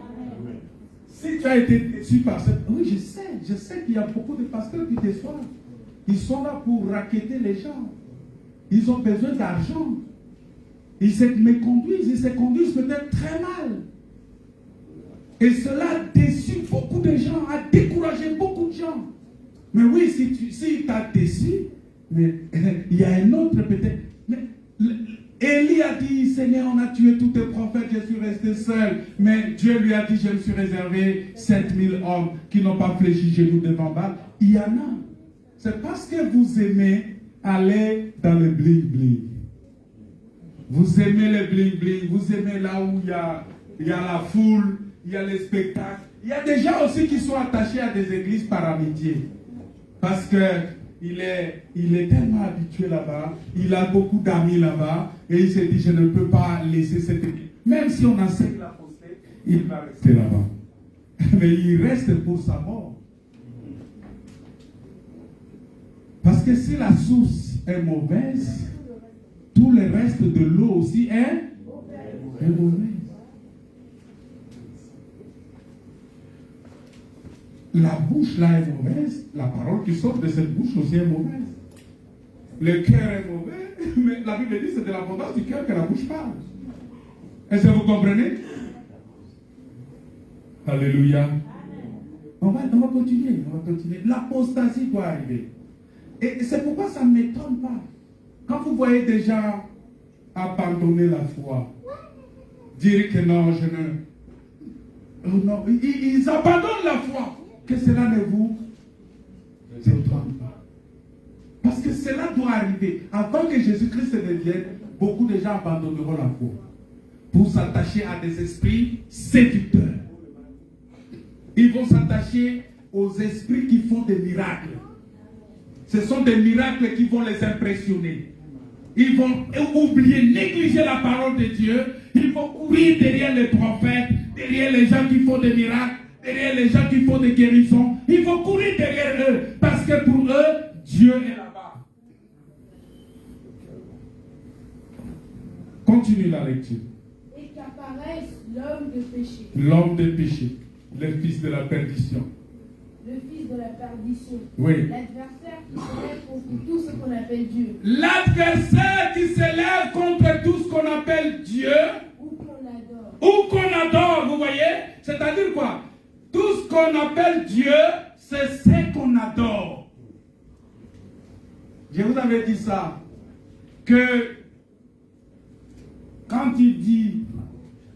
Si tu as été déçu par cette... Oui, je sais qu'il y a beaucoup de pasteurs qui déçoivent. Ils sont là pour racketter les gens. Ils ont besoin d'argent. Ils se conduisent peut-être très mal. Et cela a déçu beaucoup de gens, a découragé beaucoup de gens. Mais oui, si t'as déçu, mais il y a un autre peut-être. Mais Élie a dit, Seigneur, on a tué tous tes prophètes, je suis resté seul. Mais Dieu lui a dit, je me suis réservé 7000 hommes qui n'ont pas fléchi genoux devant Baal. Il y en a. C'est parce que vous aimez aller dans le bling-bling. Vous aimez le bling-bling, vous aimez là où il y a la foule, il y a les spectacles. Il y a des gens aussi qui sont attachés à des églises par amitié. Parce qu'il est tellement habitué là-bas, il a beaucoup d'amis là-bas, et il s'est dit, je ne peux pas laisser cette église. Même si on enseigne la fausseté, il va rester là-bas. Mais il reste pour sa mort. Parce que si la source est mauvaise, tout le reste de l'eau aussi est mauvais. La bouche là est mauvaise, la parole qui sort de cette bouche aussi est mauvaise. Le cœur est mauvais, mais la Bible dit que c'est de l'abondance du cœur que la bouche parle. Est-ce que vous comprenez? Alléluia. On va continuer. L'apostasie doit arriver. Et c'est pourquoi ça ne m'étonne pas. Quand vous voyez des gens abandonner la foi, dire que non, non, ils abandonnent la foi, que cela ne vous étonne pas. Parce que cela doit arriver. Avant que Jésus-Christ ne vienne, beaucoup de gens abandonneront la foi pour s'attacher à des esprits séducteurs. Ils vont s'attacher aux esprits qui font des miracles. Ce sont des miracles qui vont les impressionner. Ils vont oublier, négliger la parole de Dieu. Ils vont courir derrière les prophètes, derrière les gens qui font des miracles, derrière les gens qui font des guérisons. Ils vont courir derrière eux parce que pour eux, Dieu est là-bas. Continue la lecture. Et qu'apparaisse l'homme de péché. L'homme de péché, le fils de la perdition. Le fils de la perdition. Oui. L'adversaire qui se lève contre tout ce qu'on appelle Dieu. L'adversaire qui se lève contre tout ce qu'on appelle Dieu. Ou qu'on adore. Ou qu'on adore, vous voyez? C'est-à-dire quoi? Tout ce qu'on appelle Dieu, c'est ce qu'on adore. Je vous avais dit ça. Que quand il dit,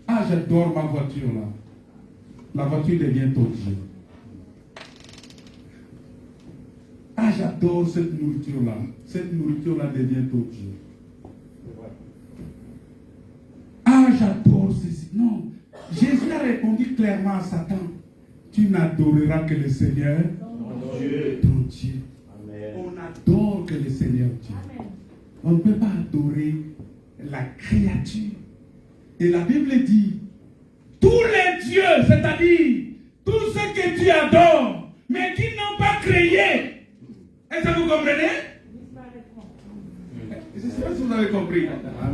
ah, j'adore ma voiture là. La voiture devient ton Dieu. Ah, j'adore cette nourriture-là. Cette nourriture-là devient ton Dieu. Ah, j'adore ceci. Non. Jésus a répondu clairement à Satan. Tu n'adoreras que le Seigneur, ton Dieu. Amen. On adore que le Seigneur Dieu. Amen. On ne peut pas adorer la créature. Et la Bible dit, tous les dieux, c'est-à-dire tous ceux que tu adores, mais qui n'ont pas créé. Est-ce que vous comprenez? Je ne sais pas si vous avez compris.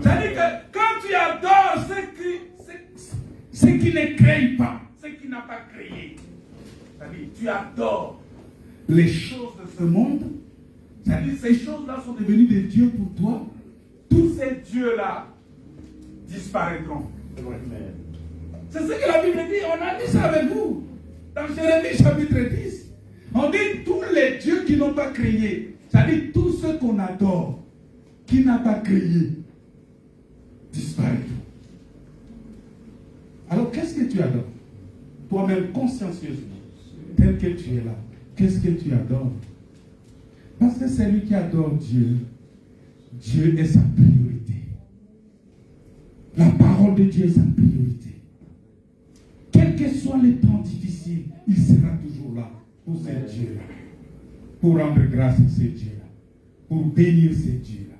C'est-à-dire que quand tu adores ce qui ne crée pas, ce qui n'a pas créé, c'est-à-dire tu adores les choses de ce monde, c'est-à-dire ces choses-là sont devenues des dieux pour toi, tous ces dieux-là disparaîtront. Amen. C'est ce que la Bible dit. On a dit ça avec vous. Dans Jérémie chapitre 10. On dit tous les dieux qui n'ont pas créé. C'est-à-dire tous ceux qu'on adore, qui n'a pas créé, disparaîtront. Alors qu'est-ce que tu adores? Toi-même consciencieusement, tel que tu es là, qu'est-ce que tu adores? Parce que c'est lui qui adore Dieu. Dieu est sa priorité. La parole de Dieu est sa priorité. Quel que soit les temps difficiles, il sera toujours là pour ces dieux-là. Pour rendre grâce à ces dieux-là. Pour bénir ces dieux-là.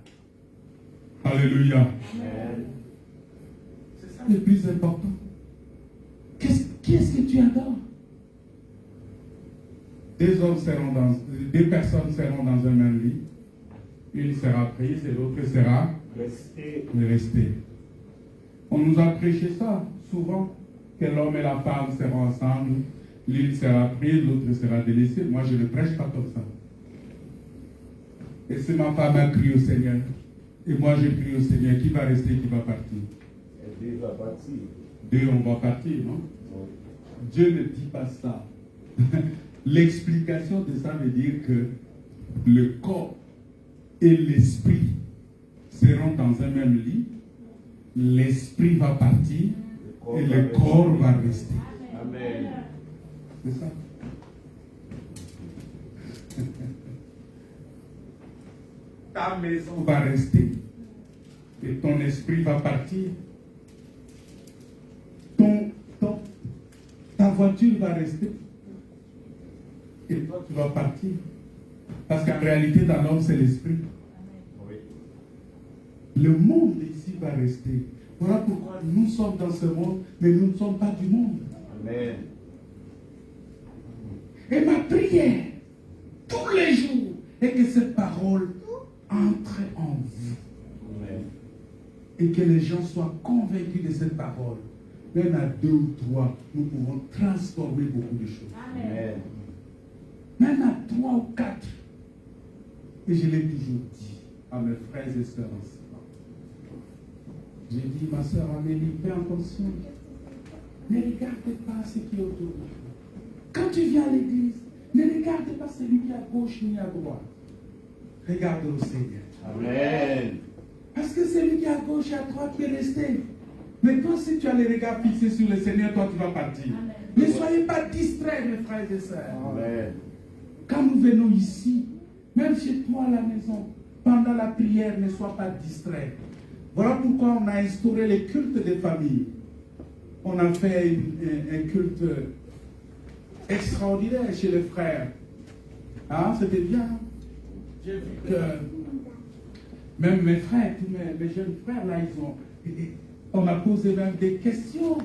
Alléluia. Amen. C'est ça le plus important. Qu'est-ce que tu adores? Deux personnes seront dans un même lit. Une sera prise et l'autre sera restée. On nous a prêché ça souvent, que l'homme et la femme seront ensemble, l'une sera prise, l'autre sera délaissée. Moi, je ne prêche pas comme ça. Et si ma femme a crié au Seigneur, et moi je prie au Seigneur, qui va rester, qui va partir? Deux va partir. Deux, on va partir, non? Dieu ne dit pas ça. L'explication de ça veut dire que le corps et l'esprit seront dans un même lit. L'esprit va partir et le corps va rester. Amen. C'est ça. Ta maison va rester et ton esprit va partir. Ta voiture va rester et toi tu vas partir. Parce qu'en réalité, dans l'homme, c'est l'esprit. Oui. Le monde ici va rester. Voilà pourquoi nous sommes dans ce monde, mais nous ne sommes pas du monde. Amen. Et ma prière, tous les jours, est que cette parole entre en vous. Amen. Et que les gens soient convaincus de cette parole. Même à 2 ou 3, nous pouvons transformer beaucoup de choses. Amen. Même à 3 ou 4. Et je l'ai toujours dit à mes frères et sœurs ensemble. J'ai dit, ma sœur Amélie, fais attention. Ne regarde pas ce qui est autour de toi. Quand tu viens à l'église, ne regarde pas celui qui est à gauche ni à droite. Regarde le Seigneur. Amen. Parce que celui qui est à gauche et à droite qui est resté. Mais toi, si tu as les regards fixés sur le Seigneur, toi, tu vas partir. Amen. Ne soyez pas distraits, mes frères et sœurs. Amen. Quand nous venons ici, même chez toi à la maison, pendant la prière, ne sois pas distrait. Voilà pourquoi on a instauré les cultes des familles. On a fait un culte extraordinaire chez les frères. Ah, c'était bien. J'ai vu que même mes frères, tous mes jeunes frères, là, on a posé même des questions.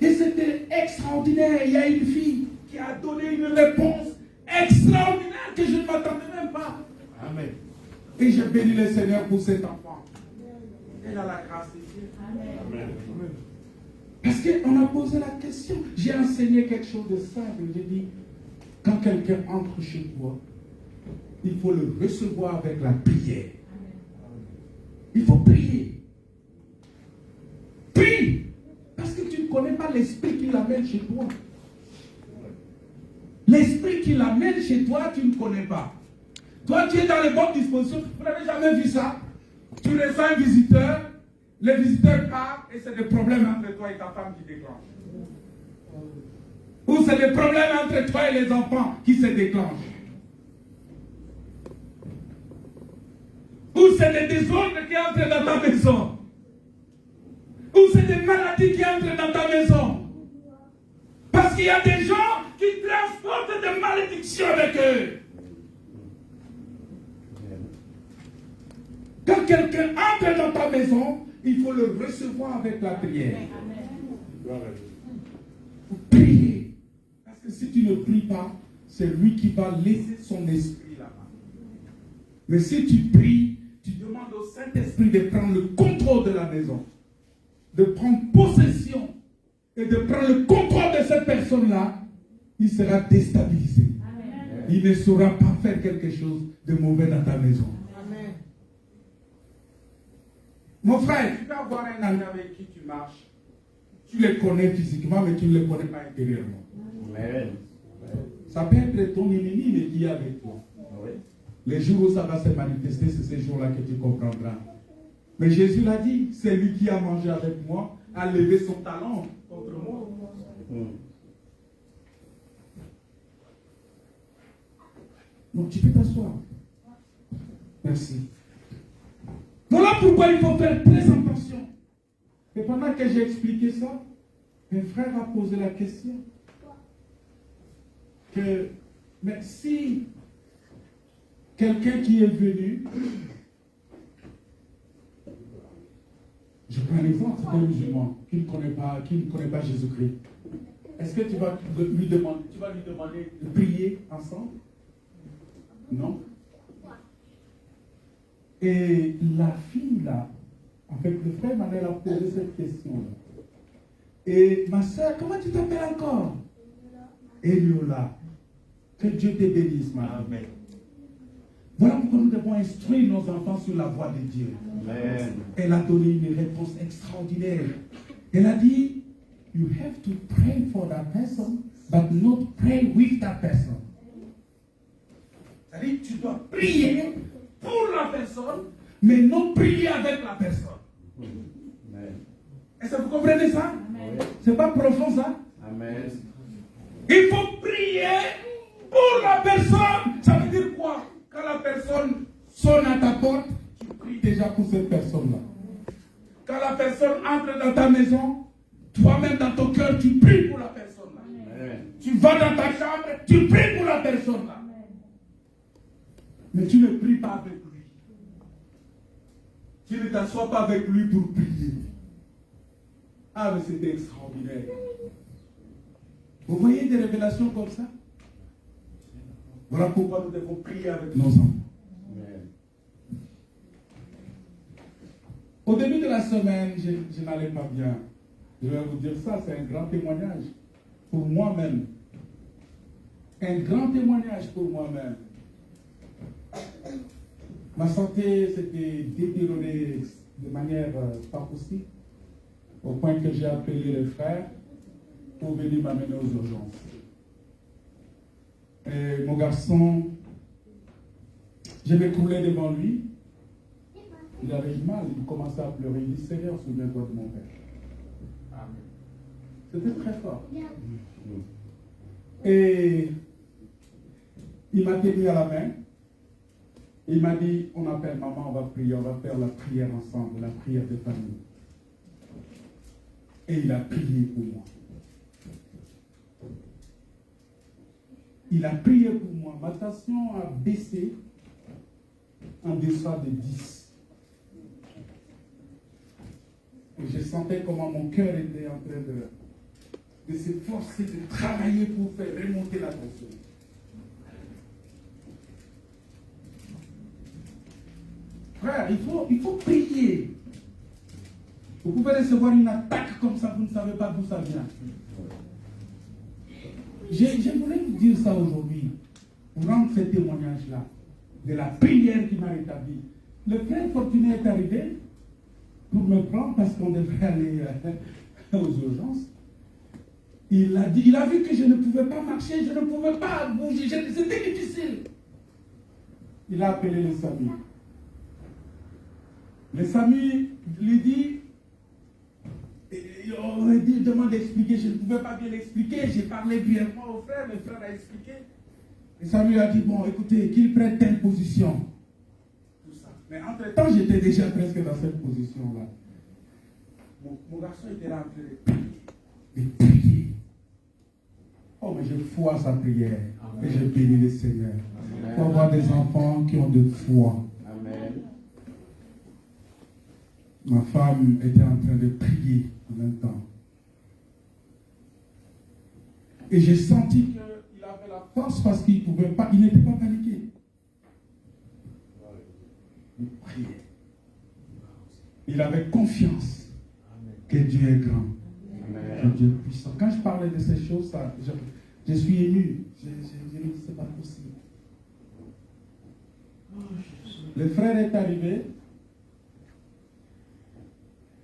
Et c'était extraordinaire. Il y a une fille qui a donné une réponse extraordinaire que je ne m'attendais même pas. Amen. Et je bénis le Seigneur pour cet enfant. Elle a la grâce de Dieu. Amen. Amen. Parce qu'on a posé la question. J'ai enseigné quelque chose de simple. J'ai dit, quand quelqu'un entre chez toi, il faut le recevoir avec la prière. Il faut prier. Prie. Parce que tu ne connais pas l'esprit qui l'amène chez toi. L'esprit qui l'amène chez toi, tu ne connais pas. Toi, tu es dans les bonnes dispositions. Vous n'avez jamais vu ça? Tu reçois un visiteur, le visiteur part et c'est des problèmes entre toi et ta femme qui déclenchent. Ou c'est des problèmes entre toi et les enfants qui se déclenchent. Ou c'est des désordres qui entrent dans ta maison. Ou c'est des maladies qui entrent dans ta maison. Parce qu'il y a des gens qui transportent des malédictions avec eux. Quand quelqu'un entre dans ta maison, il faut le recevoir avec la prière. Prier. Parce que si tu ne pries pas, c'est lui qui va laisser son esprit là-bas. Mais si tu pries, tu demandes au Saint-Esprit de prendre le contrôle de la maison, de prendre possession et de prendre le contrôle de cette personne-là, il sera déstabilisé. Amen. Il ne saura pas faire quelque chose de mauvais dans ta maison. Amen. Mon frère, tu peux avoir un ami avec qui tu marches. Tu le connais physiquement, mais tu ne le connais pas intérieurement. Amen. Ça peut être ton ennemi, mais qui est avec toi. Oui. Les jours où ça va se manifester, c'est ces jours-là que tu comprendras. Mais Jésus l'a dit, c'est lui qui a mangé avec moi, a levé son talent contre moi. Donc tu peux t'asseoir. Merci. Voilà pourquoi il faut faire très attention. Et pendant que j'ai expliqué ça, un frère a posé la question. Mais si quelqu'un qui est venu, je prends l'exemple d'un musulman qui ne connaît pas Jésus-Christ. Est-ce que tu vas lui demander de prier ensemble? Non. Et la fille là, en fait, le frère Manel a posé cette question-là. Et ma soeur, comment tu t'appelles encore? Eliola. Que Dieu te bénisse, ma mère. Voilà pourquoi nous devons instruire nos enfants sur la voie de Dieu. Amen. Elle a donné une réponse extraordinaire. Elle a dit, you have to pray for that person, but not pray with that person. C'est-à-dire, tu dois prier pour la personne, mais non prier avec la personne. Amen. Est-ce que vous comprenez ça? Oui. C'est pas profond ça? Amen. Il faut prier pour la personne. Ça veut dire quoi? Quand la personne sonne à ta porte, tu pries déjà pour cette personne-là. Quand la personne entre dans ta maison, toi-même dans ton cœur, tu pries pour la personne-là. Amen. Tu vas dans ta chambre, tu pries pour la personne-là. Mais tu ne pries pas avec lui. Tu ne t'assois pas avec lui pour prier. Ah, mais c'était extraordinaire. Vous voyez des révélations comme ça? Voilà pourquoi nous devons prier avec nos enfants. Amen. Au début de la semaine, je n'allais pas bien. Je vais vous dire ça, c'est un grand témoignage pour moi-même. Un grand témoignage pour moi-même. Ma santé s'était détériorée de manière pas possible, au point que j'ai appelé le frère pour venir m'amener aux urgences. Et mon garçon, je m'écroulais devant lui. Il avait mal, il commençait à pleurer. Il dit, Seigneur, souviens-toi de mon père. Amen. C'était très fort. Et il m'a tenu à la main. Il m'a dit, on appelle maman, on va prier, on va faire la prière ensemble, la prière de famille. Et il a prié pour moi. Il a prié pour moi. Ma tension a baissé en dessous de 10. Et je sentais comment mon cœur était en train de s'efforcer, de travailler pour faire remonter la tension. Frère, il faut prier. Vous pouvez recevoir une attaque comme ça, vous ne savez pas d'où ça vient. Je voulais vous dire ça aujourd'hui, pour rendre ce témoignage-là, de la prière qui m'a rétabli. Le frère Fortuné est arrivé pour me prendre parce qu'on devait aller aux urgences. Il a vu que je ne pouvais pas marcher, je ne pouvais pas bouger, c'était difficile. Il a appelé le SAMU. Le SAMU lui dit, on m'a dit, demande d'expliquer, je ne pouvais pas bien l'expliquer, j'ai parlé brièvement au frère, le frère a expliqué. Le SAMU a dit, bon, écoutez, qu'il prenne telle position. Tout ça. Mais entre-temps, j'étais déjà presque dans cette position-là. Mon garçon était là en train de prier. Oh, mais je foi à sa prière. Amen. Et je bénis le Seigneur. Il faut avoir des enfants qui ont de foi. Amen. Ma femme était en train de prier en même temps. Et j'ai senti qu'il avait la force parce qu'il pouvait pas, il n'était pas paniqué. Il priait. Il avait confiance que Dieu est grand. Que Dieu est puissant. Quand je parlais de ces choses, je suis ému. Je me dis, c'est pas possible. Le frère est arrivé.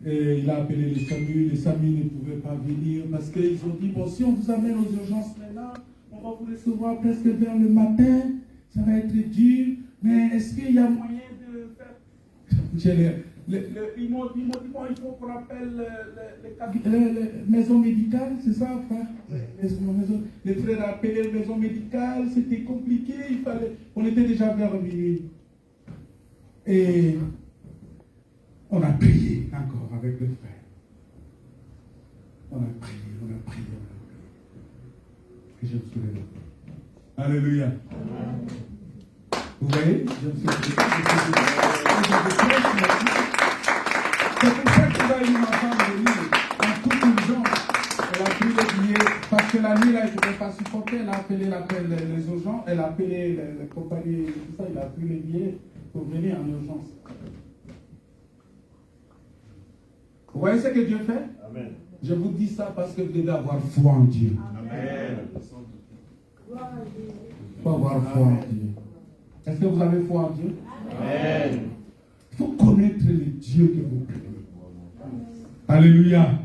Et il a appelé les SAMU ne pouvaient pas venir parce qu'ils ont dit, bon, si on vous amène aux urgences maintenant, on va vous recevoir presque vers le matin, ça va être dur, mais est-ce qu'il y a moyen de faire... Ils m'ont dit, bon, il faut qu'on appelle les maisons médicales, c'est ça, frère? Les frères ont appelé les maisons médicales, c'était compliqué, on était déjà vers minuit. Et on a prié encore avec le frère. On a prié. Et je me suis levé. Alléluia. Vous voyez, je me suis levé. C'est pour ça qu'il a eu ma femme venir en toute urgence. Elle a pris le billet, parce que la nuit là, elle ne pouvait pas supporter. Elle a appelé les urgences, elle a appelé les compagnies, tout ça, il a pris le billet pour venir en urgence. Vous voyez ce que Dieu fait? Amen. Je vous dis ça parce que vous devez avoir foi en Dieu. Amen. Il faut avoir foi en Dieu. Est-ce que vous avez foi en Dieu? Amen. Il faut connaître le Dieu que vous priez. Alléluia.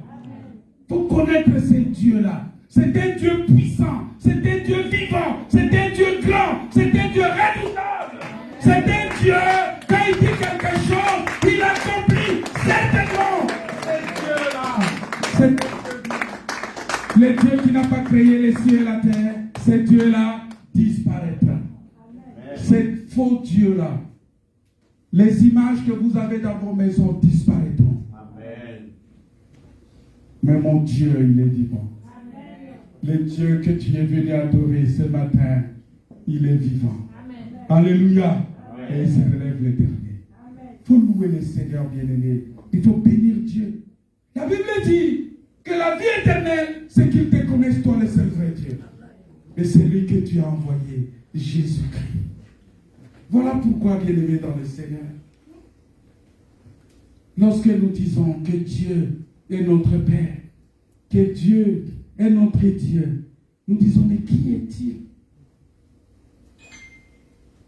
Il faut connaître ces dieux-là. C'est un Dieu puissant, c'est un Dieu vivant, c'est un Dieu grand, c'est un Dieu redoutable. C'est un Dieu, quand il dit quelque chose, il accomplit certainement. C'est Dieu-là. Le Dieu qui n'a pas créé les cieux et la terre, ce Dieu-là disparaîtra. Ces faux dieux-là, les images que vous avez dans vos maisons disparaîtront. Amen. Mais mon Dieu, il est vivant. Le Dieu que tu es venu adorer ce matin, il est vivant. Amen. Alléluia. Amen. Et il se relève l'éternel. Il faut louer le Seigneur bien-aimé. Il faut bénir Dieu. La Bible dit que la vie éternelle, c'est qu'il te connaisse toi le seul vrai Dieu. Et c'est lui que tu as envoyé, Jésus-Christ. Voilà pourquoi, bien-aimé dans le Seigneur, lorsque nous disons que Dieu est notre Père, que Dieu est notre Dieu, nous disons, mais qui est-il?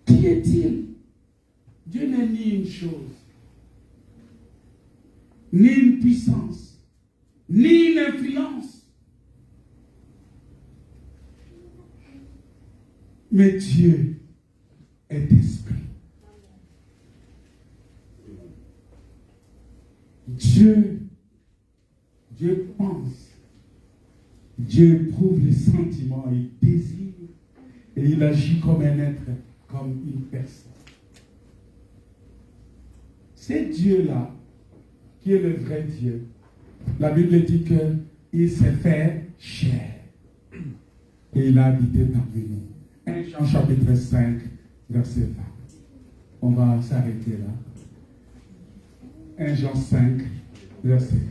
Qui est-il? Dieu n'est ni une chose, ni une puissance, ni une influence. Mais Dieu est esprit. Dieu pense. Dieu éprouve les sentiments, il désire et il agit comme un être, comme une personne. C'est Dieu-là qui est le vrai Dieu. La Bible dit qu'il s'est fait chair et il a habité parmi nous. 1 Jean chapitre 5, verset 20. On va s'arrêter là. 1 Jean 5, verset 20.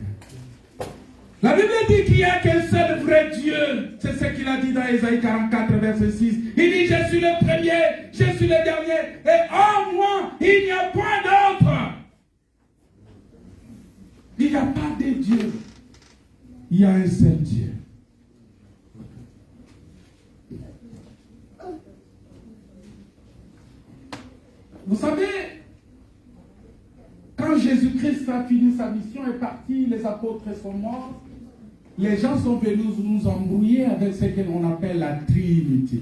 La Bible dit qu'il n'y a qu'un seul vrai Dieu. C'est ce qu'il a dit dans Ésaïe 44, verset 6. Il dit, je suis le premier, je suis le dernier, et en moi, il n'y a point d'autre. Il n'y a pas de Dieu. Il y a un seul Dieu. Vous savez, quand Jésus-Christ a fini sa mission, est parti, les apôtres sont morts, les gens sont venus nous embrouiller avec ce que l'on appelle la Trinité.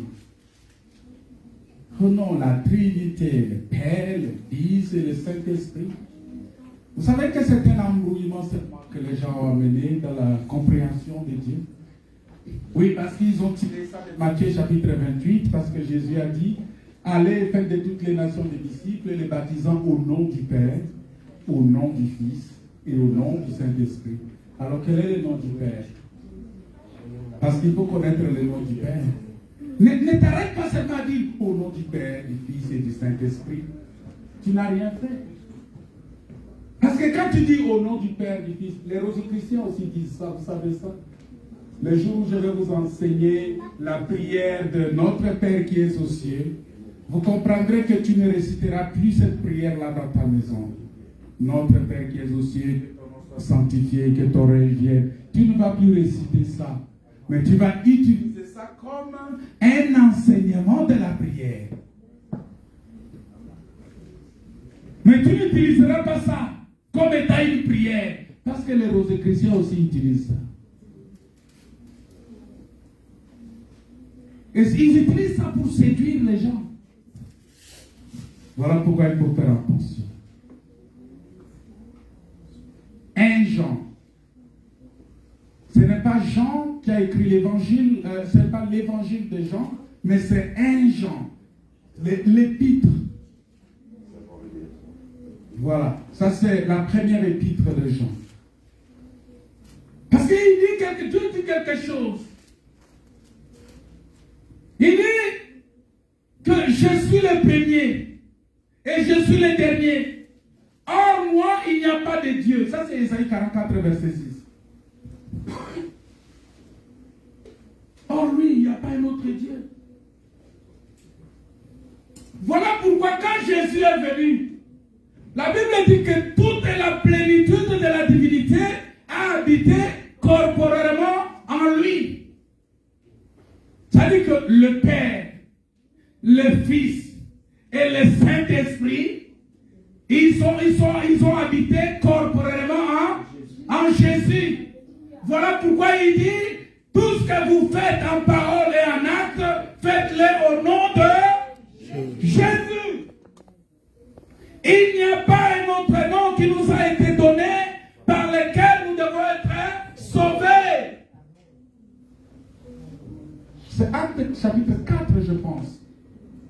Oh non, la Trinité, le Père, le Fils et le Saint-Esprit. Vous savez que c'est un embrouillement seulement que les gens ont amené dans la compréhension de Dieu. Oui, parce qu'ils ont tiré ça de Matthieu chapitre 28, parce que Jésus a dit, allez et faites de toutes les nations des disciples, les baptisant au nom du Père, au nom du Fils et au nom du Saint-Esprit. Alors quel est le nom du Père? Parce qu'il faut connaître le nom du Père. Ne t'arrête pas seulement à dire au nom du Père, du Fils et du Saint-Esprit. Tu n'as rien fait. Parce que quand tu dis au nom du Père, du Fils, les Rosicruciens aussi disent ça, vous savez ça? Le jour où je vais vous enseigner la prière de notre Père qui est aux cieux, vous comprendrez que tu ne réciteras plus cette prière-là dans ta maison. Notre Père qui est aux cieux, que ton nom soit sanctifié, que ton règne vienne. Tu ne vas plus réciter ça, mais tu vas utiliser ça comme un enseignement de la prière. Mais tu n'utiliseras pas ça comme étant une prière, parce que les Rosicruciens aussi utilisent ça. Et ils utilisent ça pour séduire les gens. Voilà pourquoi il faut faire attention. 1 Jean. Ce n'est pas Jean qui a écrit l'évangile, ce n'est pas l'évangile de Jean, mais c'est 1 Jean, l'épître. Voilà, ça c'est la première épître de Jean. Parce qu'il dit Dieu dit quelque chose. Il dit que je suis le premier et je suis le dernier. Hors moi, il n'y a pas de Dieu. Ça, c'est Ésaïe 44, verset 6. Hors lui, il n'y a pas un autre Dieu. Voilà pourquoi quand Jésus est venu, la Bible dit que toute la plénitude de la divinité a habité corporellement en lui. Ça dit que le Père, le Fils et le Saint-Esprit, ils ont habité corporellement en Jésus. Voilà pourquoi il dit, tout ce que vous faites en parole et en acte, faites-le au nom de Jésus. Il n'y a pas un autre nom qui nous a été donné par lequel nous devons être sauvés. C'est Actes chapitre 4, je pense.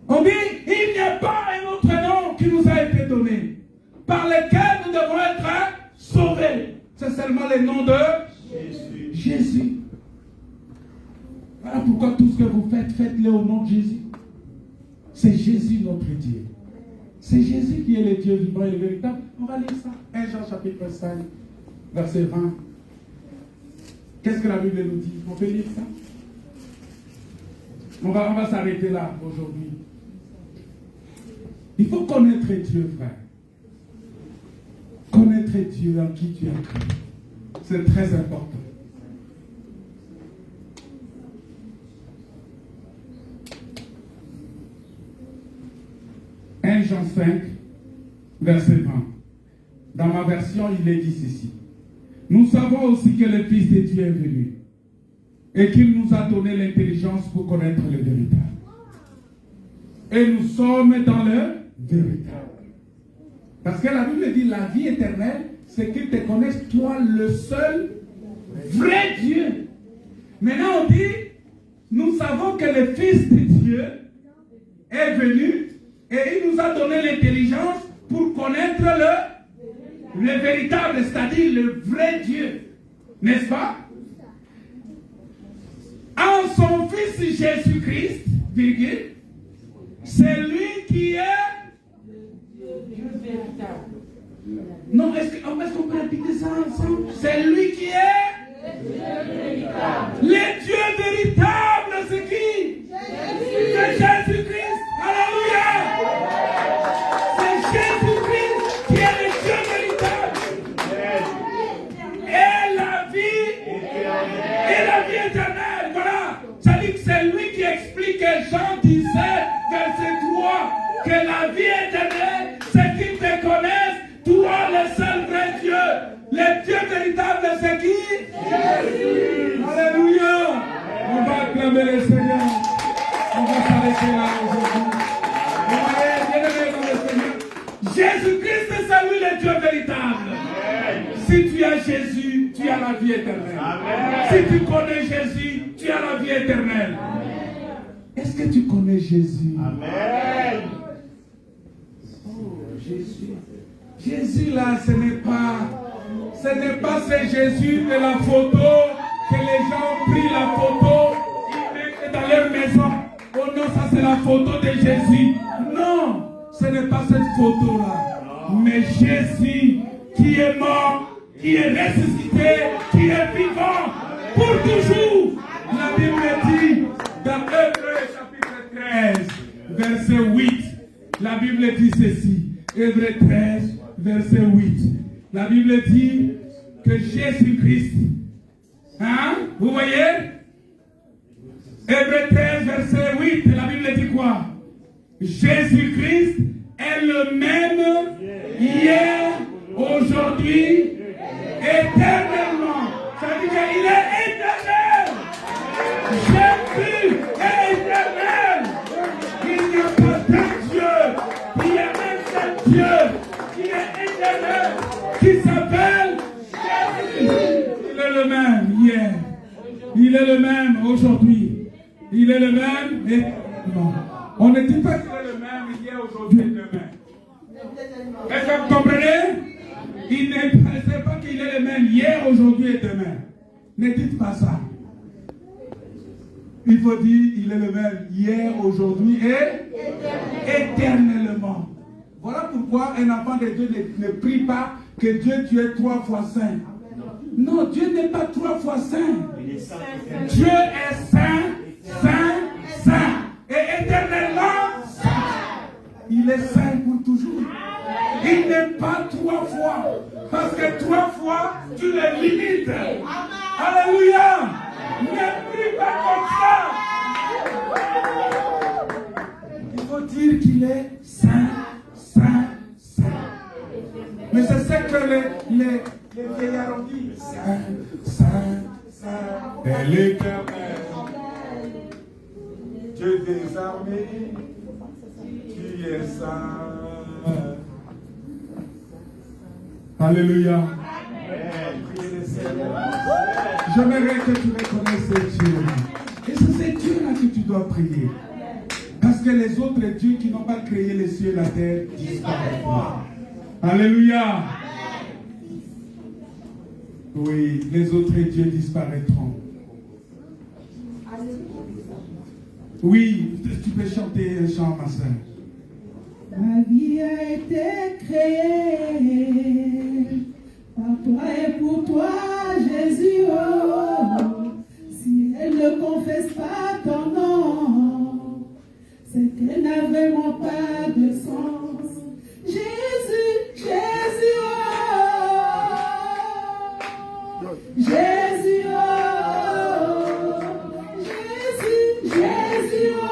On dit, il n'y a pas un autre nom qui nous a été donné par lequel nous devons être sauvés. C'est seulement le nom de Jésus. Voilà pourquoi tout ce que vous faites, faites-le au nom de Jésus. C'est Jésus notre Dieu. C'est Jésus qui est le Dieu vivant et le véritable. On va lire ça. 1 Jean chapitre 5, verset 20. Qu'est-ce que la Bible nous dit? On peut lire ça? On va s'arrêter là aujourd'hui. Il faut connaître Dieu, frère. Connaître Dieu en qui tu as cru. C'est très important. Jean 5, verset 20. Dans ma version, il est dit ceci. Nous savons aussi que le Fils de Dieu est venu et qu'il nous a donné l'intelligence pour connaître le véritable. Et nous sommes dans le véritable. Parce que la Bible dit la vie éternelle, c'est qu'ils te connaissent, toi, le seul vrai Dieu. Maintenant, on dit, nous savons que le Fils de Dieu est venu et il nous a donné l'intelligence pour connaître le véritable, c'est-à-dire le vrai Dieu. N'est-ce pas? En son Fils Jésus-Christ, virgule, c'est lui qui est Dieu véritable. Non, est-ce qu'on peut répéter ça ensemble? C'est lui qui est Dieu véritable. Le Dieu véritable, c'est qui? C'est Jésus-Christ. Alléluia. C'est Jésus-Christ qui est le Dieu véritable. Et la vie éternelle. Voilà. Ça dit que c'est lui qui explique Jean 17, verset 3, que la vie éternelle, c'est qu'ils te connaissent, toi le seul vrai Dieu. Le Dieu véritable, c'est qui? Jésus. Alléluia. On va acclamer le Seigneur. On va s'arrêter là aujourd'hui. Vous voyez, bien-aimés dans le Seigneur, Jésus-Christ, c'est lui le Dieu véritable. Amen. Si tu as Jésus, tu as la vie éternelle. Amen. Si tu connais Jésus, tu as la vie éternelle. Amen. Est-ce que tu connais Jésus? Amen. Oh, Jésus. Jésus là, ce n'est pas ce Jésus de la photo que les gens ont pris la photo, ils mettent dans leur maison. Oh non, ça c'est la photo de Jésus. Non, ce n'est pas cette photo-là. Mais Jésus qui est mort, qui est ressuscité, qui est vivant pour toujours. La Bible dit dans Hébreux chapitre 13, verset 8. La Bible dit ceci. Hébreux 13, verset 8. La Bible dit que Jésus-Christ, hein, vous voyez? Hébreux 13, verset 8, la Bible dit quoi? Jésus-Christ est le même hier, aujourd'hui, éternellement. Ça veut dire qu'il est éternel. Jésus est éternel. Il n'y a pas d'un Dieu. Il y a un seul Dieu qui est éternel, qui s'appelle Jésus. Il est le même hier. Il est le même aujourd'hui. Il est le même éternellement. On ne dit pas qu'il est le même hier, aujourd'hui et demain. Est-ce que vous comprenez? Il ne sait pas qu'il est le même hier, aujourd'hui et demain. Ne dites pas ça. Il faut dire qu'il est le même hier, aujourd'hui et éternellement. Voilà pourquoi un enfant de Dieu ne prie pas que Dieu est 3 fois saint. Non, Dieu n'est pas 3 fois saint. Dieu est saint, saint, saint. Et éternellement saint. Il est saint pour toujours. Il n'est pas 3 fois. Parce que 3 fois, tu le limites. Alléluia. Ne prie pas comme ça. Il faut dire qu'il est saint, saint, saint. Mais c'est ce que les Les vieillards ont dit, Saint, Saint, Saint, est l'Éternel. Dieu des armées, tu es saint. Alléluia. J'aimerais que tu reconnaisses ce Dieu. Et c'est ce Dieu-là que tu dois prier. Parce que les autres dieux qui n'ont pas créé les cieux et la terre disparaîtront. Alléluia. Oui, les autres dieux disparaîtront. Oui, tu peux chanter un chant, ma soeur. Ma vie a été créée par toi et pour toi, Jésus. Oh, si elle ne confesse pas ton nom, c'est qu'elle n'a vraiment pas de sens. Jésus, Jésus, oh, Jésus, oh, Jésus, Jésus, oh,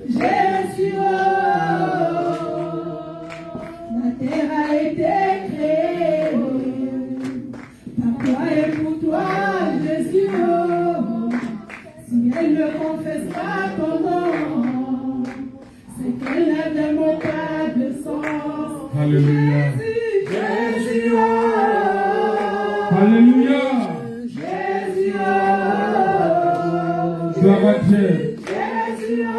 Jésus, oh, la terre a été créée par toi et pour toi, Jésus, oh, si elle ne confesse pas ton nom, c'est qu'elle n'a vraiment pas de sens. Alléluia. Jésus, oh, Alléluia. Jésus, oh, Gloire à Dieu. Jésus, oh,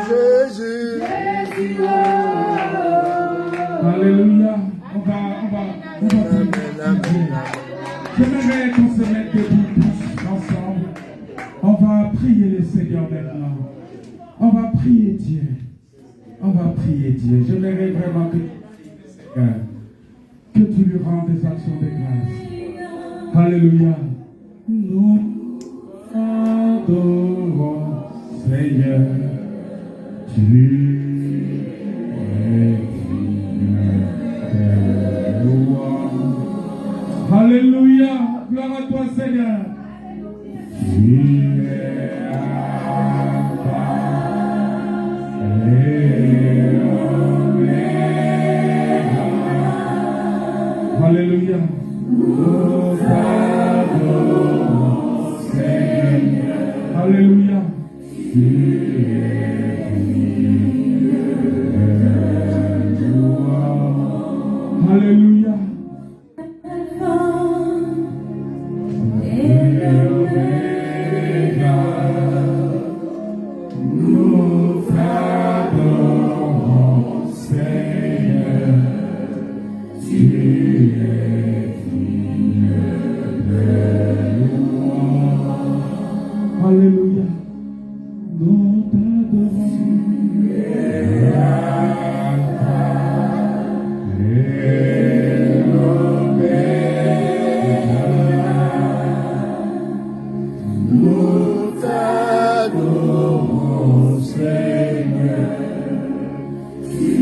Jésus. Jésus, oh. Alléluia. On va prier. J'aimerais qu'on se mette debout tous ensemble. On va prier le Seigneur maintenant. On va prier Dieu. On va prier Dieu. J'aimerais vraiment que tu lui rendes des actions de grâce. Alléluia. Nous adorons Seigneur. Tu es digne de louange. Alléluia. Gloire à toi Seigneur. Tu es Alpha et Oméga. Alléluia. Nous adorons Seigneur. Alléluia. Tu es digne de louange. Alléluia. Nous adorons Seigneur, tu es digne de louange. Alléluia. Nous t'adorons. Tu es Alpha et Oméga. Nous t'adorons Seigneur, tu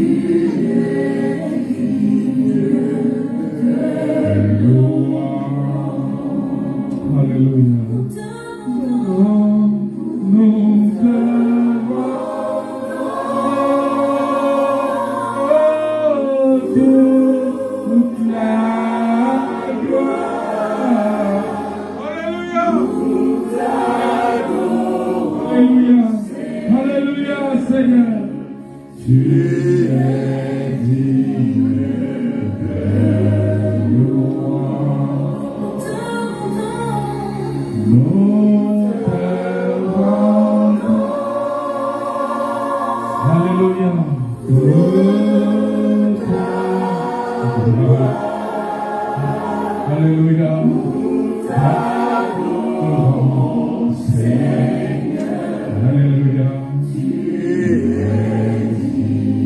es digne de louange. Alléluia. Nous t'adorons toute la gloire. Alléluia. Alléluia. Alléluia, Seigneur. Tu es digne de louange. Nous t'adorons. Alléluia. Alléluia. T'adorons, Seigneur. Alléluia. Tu es digne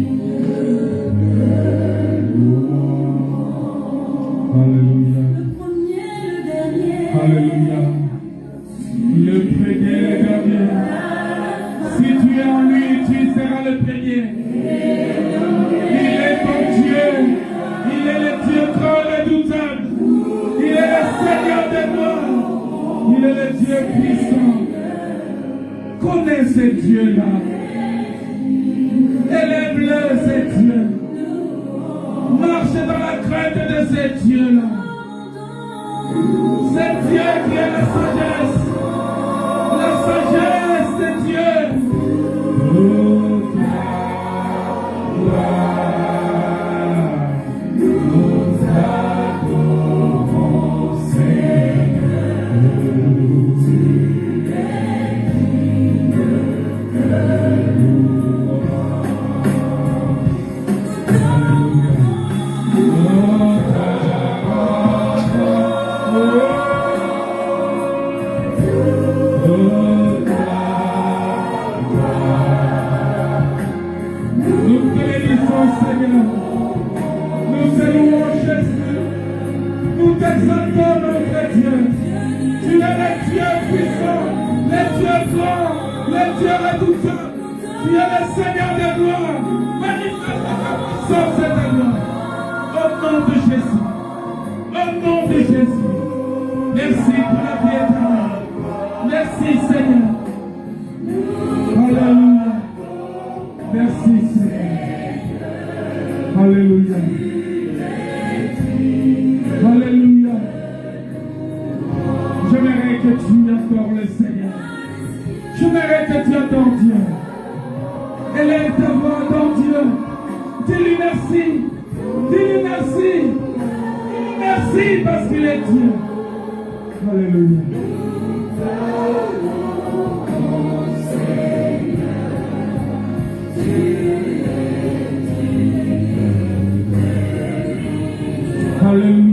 de louange. Alléluia. Alléluia. Le premier et le dernier. Si tu es en lui, tu seras le premier. Il est ton Dieu. Il est le Dieu grand et redoutable. Il est le Seigneur des morts. Il est le Dieu puissant. Connais ce Dieu-là. Élève-le, ce Dieu. marcher dans la crainte de ces dieux-là. C'est Dieu qui est la sagesse. La sagesse de Dieu. Oh, nous adorons, Seigneur. Tu es digne de nous bénissons, Seigneur. Nous louons Jésus. Nous t'exaltons, notre Dieu. Tu es le Dieu puissant, le Dieu grand, le Dieu redoutable. Tu es le Seigneur de gloire. Manifeste ta puissance et ta gloire. Au nom de Jésus. Au nom de Jésus. Merci pour la vie éternelle. Merci, Seigneur. Alléluia. Merci, Seigneur. Alléluia. Alléluia. J'aimerais que tu adores le Seigneur. J'aimerais que tu adores Dieu. Élève ta voix, adore Dieu. Dis-lui merci. Dis-lui merci. Dis-lui merci parce qu'il est Dieu. Alléluia. Hallelujah.